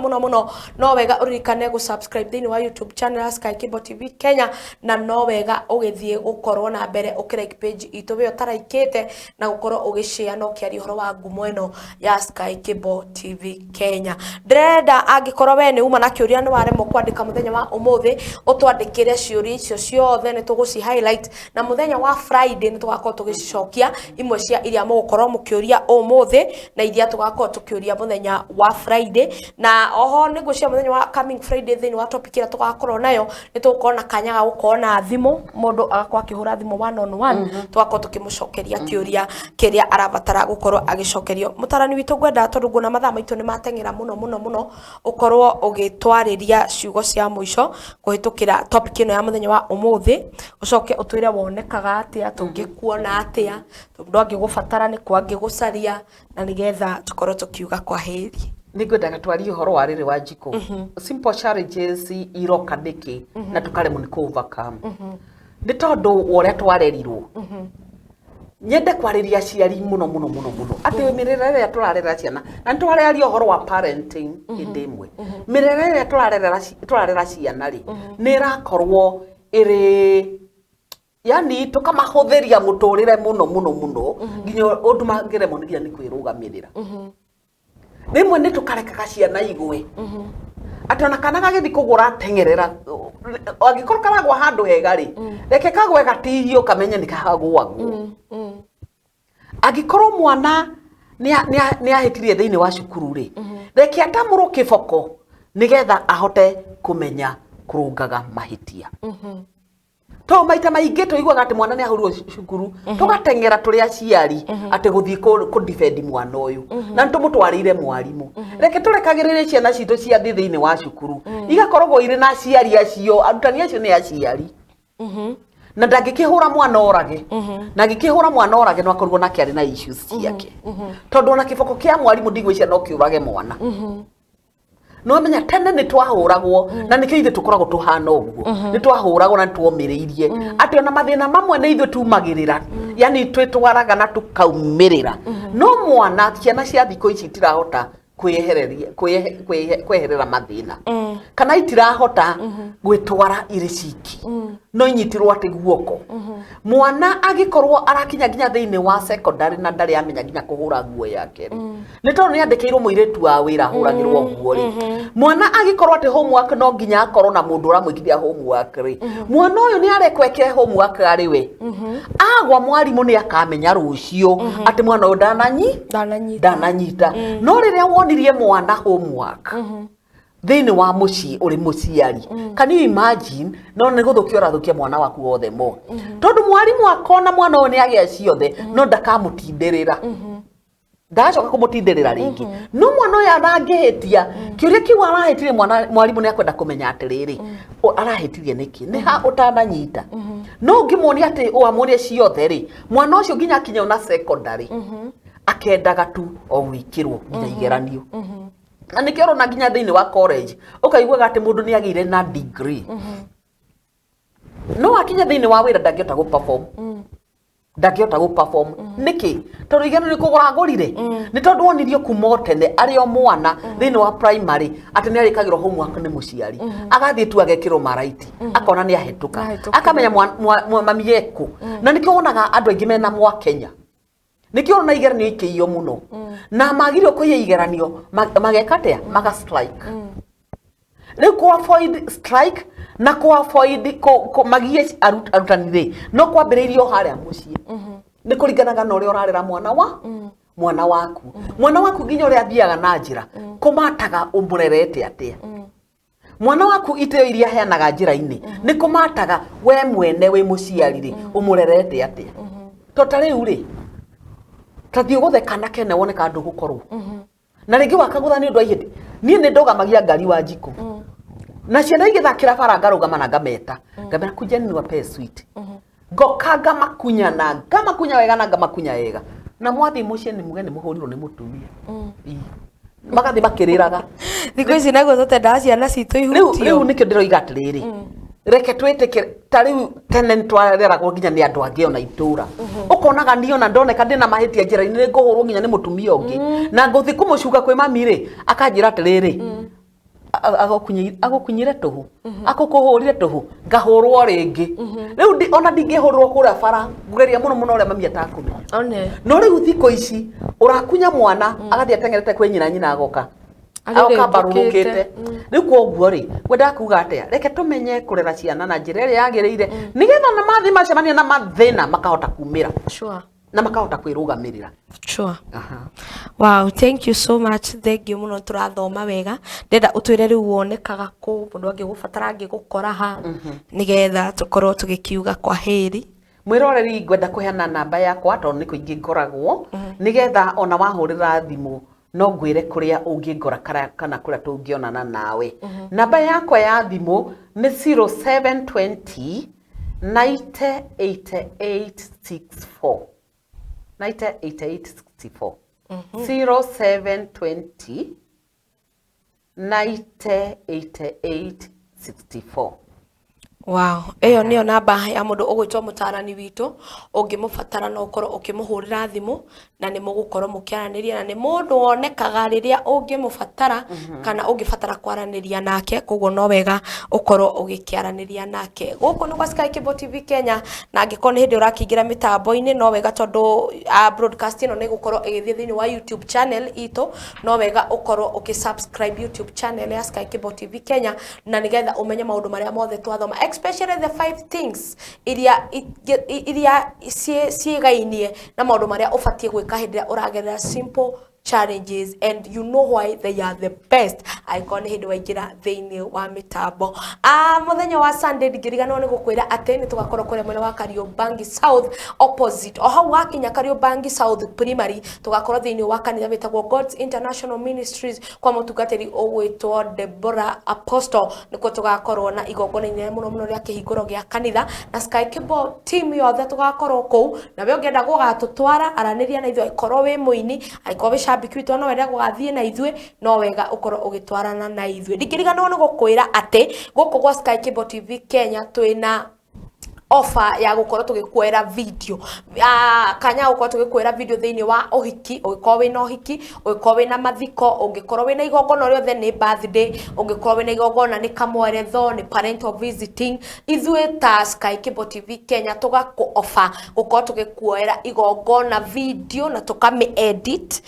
no wega uririkane gu subscribe thini wa YouTube channel ya Sky Cable TV Kenya na no wega ugithie gukorwo na mbere ukirike page itu we utaraikite na gukorwo ugishare no kiari horo wa ngumo eno ya Sky Cable TV Kenya. Ndrenda angikorwo we ni uma na kiuria ni waremo kwandika muthenya wa umuthi utwandikire ciuria icio ciothe ni tuguci highlight na muthenya wa Friday ni tugakorwo tugicokia imwe cia iria mugukorwo mukiuria umuthi na iria tugakorwo twakoragwo tukiuria muthenya wa Friday na oho niguo cia muthenya wa coming Friday thini wa topic ira tugakorwo nayo ni tukorwo na kanya ga gukorwo na thimu mundu agakorwo akihura thimu 1 on 1 tugakorwo tukimucokeria kiuria kiria arabatara gukorwo agicokerio mutarani witu gwenda tondu ngona mathaa maitu ni matengera muno ukorwo ugitwariria ciugo cia muico kuhitukira topic ino ya muthenya wa umuthi ucoke utwire wonekaga atia tungikuona atia tondu angigubatara ni kwangigucaria na nigetha tukorwo tukiuga kwa heri nigwendaga twarie uhoro wa riri wa Shiku simple challenges iroka niki na tukaremwo ni ku overcome ni tondu uria twarerirwo nyende kwariria ciari muno ati Mirera ria turarera ciana na ntwararia uhoro wa parenting indimwe Mirera ria turarera ciana ri ni irakorwo iri yani tukamahuthiria muturire muno nginya undu mangiremwo ni kwirugamirira rimwe ni tukarekaga ciana igwe ati ona kana gagithi kugura tengerera angikorwo karagwa handu hega ri reke kagwe gatirio kamenye ni kahagwa angikorwo mwana ni ahitirie thiini wa cukuru ri reke atamuru kiboko nigetha ahote kumenya kurungaga mahitia to maita maingi tuiguaga ati mwana ni ahurwo cukuru tugatengera turi aciari ati guthii ku defend mwana uyu na ntumutwarire mwarimu reke turekagirire ciana citu cia thiini wa cukuru igakoragwo ire na aciari acio arutani acio ni aciari na ndangikihura mwana orage na ngikihura mwana orage no akorwo nake ari na issues ciake tondu ona kiboko kia mwarimu ndigwicia no kiurage mwana no menya tene ni twahuragwo na nikio ithe tukoragwo tuhana uguo ni twahuragwo na tuomiriirie ati ona mathina mamwe ni ithe tumagirira yani twitwaraga na tukaumirira no mwana ciana cia thiko ici tirahota kweherera mathina kana itirahota gwitwara iri ciki no inyitirwo ati guoko mwana agikorwo arakinya ginya thiini wa secondary na ndari amenya ginya kuhura nguo yake ni tondu ni andikirwo muiretu wa wira huragirwo nguo ri mwana agikorwo ati homework no ginya akorwo na mundu uramwikithia homework ri mwana uyu ni arekwekere homework ari we agwa mwarimu ni akamenya rucio ati mwana uyu ndananyita no riria wonirie mwana homework thiini wa muci uri muciari can you imagine no ni guthukia urathukia mwana waku wothe mo tondu mwarimu akona mwana uyu ni agia ciothe no ndakamutindirira ndacoka kumutindirira ringi no mwana uyu anangihitia kiuria kiu arahitirie mwana mwarimu ni akwenda kumenya atiriri arahitirie niki ni ha utananyita no ngimuonia ati uamurie ciothe ri mwana ucio nginya akinya ona secondary akendaga tu o wikirwo nginya igeranio na nikero na nginya thiini wa college ukaiguaga ati mundu ni agire na degree no akinya thiini wa wira ndangihota guperform niki tondu igeno ni kugura ngurire ni tondu wonirio kuma tene ari o mwana thiini wa primary ati ni arikagirwo homework ni muciari agathie tu agekirwo maraiti akona ni ahetuka akamenya mami yeku na nikio wonaga andu aingi mena mwa Kenya nikio na igeranio ikiyo muno na magirio kuiya igeranio magekatea maga strike riu ku avoid strike na ku avoid magie arutani ri no kwambiririo haria mucii ni kuringanaga na uria urarera mwana waku nginya uria athiaga na njira kumataga umurerete atia mwana waku iteo iria heanaga njira-ini ni kumataga we mwene we muciari ri umurerete atia tota riu ri tathio guthekana kene wone kandu gukorwo na ringi wakagutha ni undu aihiti ni ndogamagia ngari wa Shiku na ciana igithakira bara ngarugama na ngameta ngamera kujeni wa pay sweet ngokanga makunya wega na ngamakunya wega na mwathi mucie ni mugeni muhurirwo ni mutumia magathi makiriraga thiko ici naguo tutenda ciana citu ihutio riu nikio ndiroiga atiriri reke twitike tariu tene twareragwo nginya ni andu angi ona itura ukonaga ni ona ndoneka ndina mahitia njira-ini ni nguhurwo nginya ni mutumia ungi na nguthi kumucuka kwi mami ri akanjira atiriri agukunyire tuhu akukuhurire tuhu ngahurwo ringi riu ona ndingihurwo kuria bara ngugeria muno uria mami atakumenya no riu thiko ici urakunya mwana agathi atengerete kwi nyina agoka akabarukite riu koguo ri wenda kuga atia reke tumenye kurera ciana na njira iria yagiriire nigetha na mathi macemania na mathina makahota kumira na makahota kwirugamirira. Sure. Wow, thank you so much. Thank you muno turathoma wega. Ndenda utwire riu wonekaga ku mundu angigubatara angigukora ha nigetha tukorwo tugikiuga kwa heri. Mwiroreri ngwenda kuheana namba yakwa tondu ni kuingi ngoragwo nigetha ona wahurira thimu no ngwire kuria ungingora kana kuria tungionana nawe. Namba yakwa ya thimu ni 0720 908864 908864 0720 908864. Wow, eyo niyo namba ya mundu ugwitwo mutarani witu ungimubatara no ukorwo ukimuhurira thimu na ni mugukorwo mukiaraniria na ni mundu wonekaga riria ungimubatara kana ungibatara kwaraniria nake koguo no wega ukorwo ugikiaraniria nake. Guku ni kwa Sky Cable TV Kenya na angiko ni hindi urakingira mitambo-ini no wega tondu broadcast ino ni gukorwo igithie thiini wa YouTube channel itu no wega ukorwo ukisubscribe YouTube channel ya Sky Cable TV Kenya na nigetha umenye maundu maria mothe twathoma, especially the 5 things iria ciegainie na maundu maria ubatie gwika hindi uragerera simple challenges and you know why they are the best. Aikone hindi waingira thiini wa mitambo muthenya wa Sunday ndigirigano ni gukwira ati ni tugakorwo kure mwena wa Kariobangi South opposite o hau wakinya Kariobangi South Primary tugakorwo thiini wa kanitha witagwo God's International Ministries kwa mutungatiri ogwitwo Deborah Apostle niko tugakorwo na igongona inene muno ria kihinguro gia kanitha na Sky Cable team yothe tugakorwo kou na we ungienda gugatutwara araniria na ithuĩ ikorwo wi muini aikorwo wi shabiki witũ no wenda gugathie na ithuĩ no wega ukorwo ugitwarana na ithuĩ. Ndigirigano ni gukwira ati guku gwa Sky Cable TV Kenya twina offer ya gukorwo tugikuera video kanya gukorwo tugikuera video thiini wa uhiki ugikorwo wina uhiki ugikorwo wina mathiko ungikorwo wina igongona riothe ni birthday ungikorwo wina igongona ni kamweretho ni parental visiting ithuĩ ta Sky Cable TV Kenya tugaku offer gukorwo tugikuera igongona video na tukami edit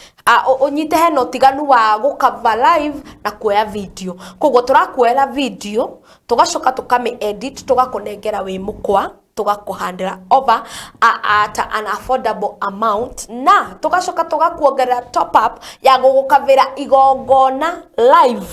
unyite heno tiganu wa gukava live na kuoya video koguo turakuera video tugacoka tukami edit tugakunengera wi mukwa tugakuhandira over at an affordable amount na tugacoka tugakuongerera top up ya gugukavira igongona live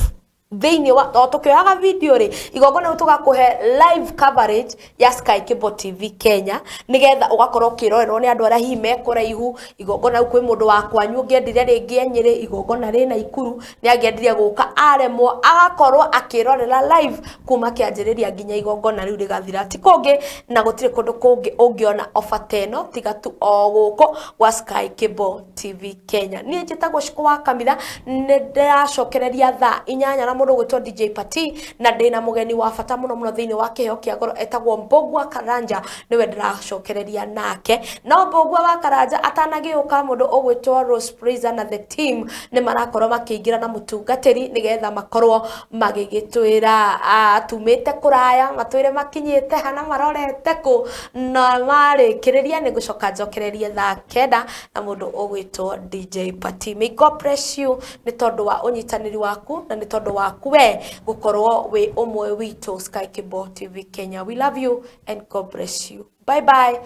thiini wa tukioyaga video ri igongona tugakuhe live coverage ya Sky Cable TV Kenya nigetha ugakorwo kirorerwo ni andu aria hihi mekuraihu igongona kwi mundu wa kwanyu ungiendire ringi Enyeri igongona ri Naikuru ni angiendire guka aremwo agakorwo akirorera live kuma kianjiriria nginya igongona riu rigathira ti kungi na gutire kundu kungi ungiona offer teno tiga tu o guko wa Sky Cable TV Kenya. Ni njitagwo Shiku wa Kamitha ni ndiracokereria thaa 8 na mundu gwitwo DJ Party na ndina mugeni wa bata muno thiini wa kiheo kia ngoro etagwo Mbogwa Karanja niwe ndiracokereria nake no Mbogwa wa Karanja atanagiuka mundu ogwitwo Rose Praise na the team ni marakorwo makiingira na mutungatiri nigetha makorwo magigitwira atumite kuraya matwire makinyite hana marorete ku na marikiriria ni gucoka njokererie thaa 9 na mundu ogwitwo DJ Party. May God bless you ni tondu wa unyitaniri waku na ni tondu wa we gukorwo we omwe witu Sky Cable TV Kenya. We love you and God bless you. Bye bye.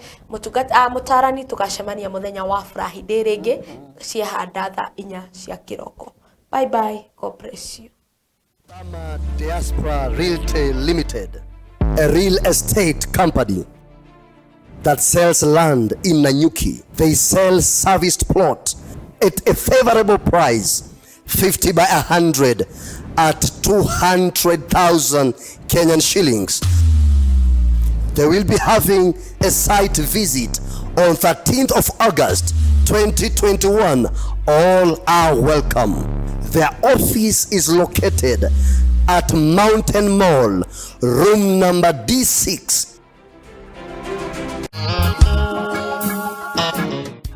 Mutarani tugacemania muthenya wa Friday ringi ciehanda thaa 4 cia kiroko. Bye bye. God bless you. Diaspora Realty Limited, a real estate company that sells land in Nanyuki. They sell serviced plot at a favorable price, 50 by 100 at 200,000 Kenyan shillings. They will be having a site visit on 13th of August 2021. All are welcome. Their office is located at Mountain Mall, room number D6.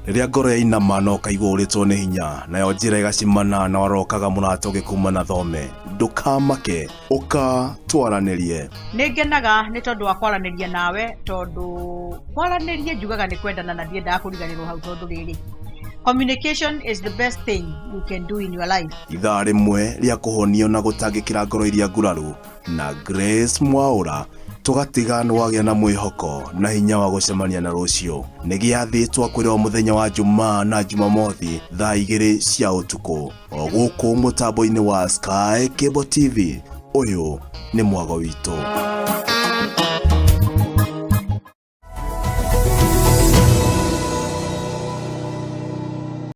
Riria ngoro yainama no kaigua uritwo ni hinya nayo njira igacimana na warokaga mũrato gĩkuma na thome ndukamake uka twaranirie. Ningenaga ni tondu wa kwaraniria nawe tondu kwaraniria njugaga ni kwendana na ndiendaga kuriganirwo hau tondu riri communication is the best thing you can do in your life. Ithaa rimwe ria kuhonio na gutangikira ngoro iria nguraru na Grace Mwaura tugatiga nwagia na mwihoko na hinya wa gucemania na rucio nĩ gĩathĩtwo kwĩrwo mũthenya wa Jumaa na Jumamothi thaa 2 cia ũtukũ o gũkũ mũtambo-inĩ wa Sky Cable TV. Ũyũ nĩ mwago witũ.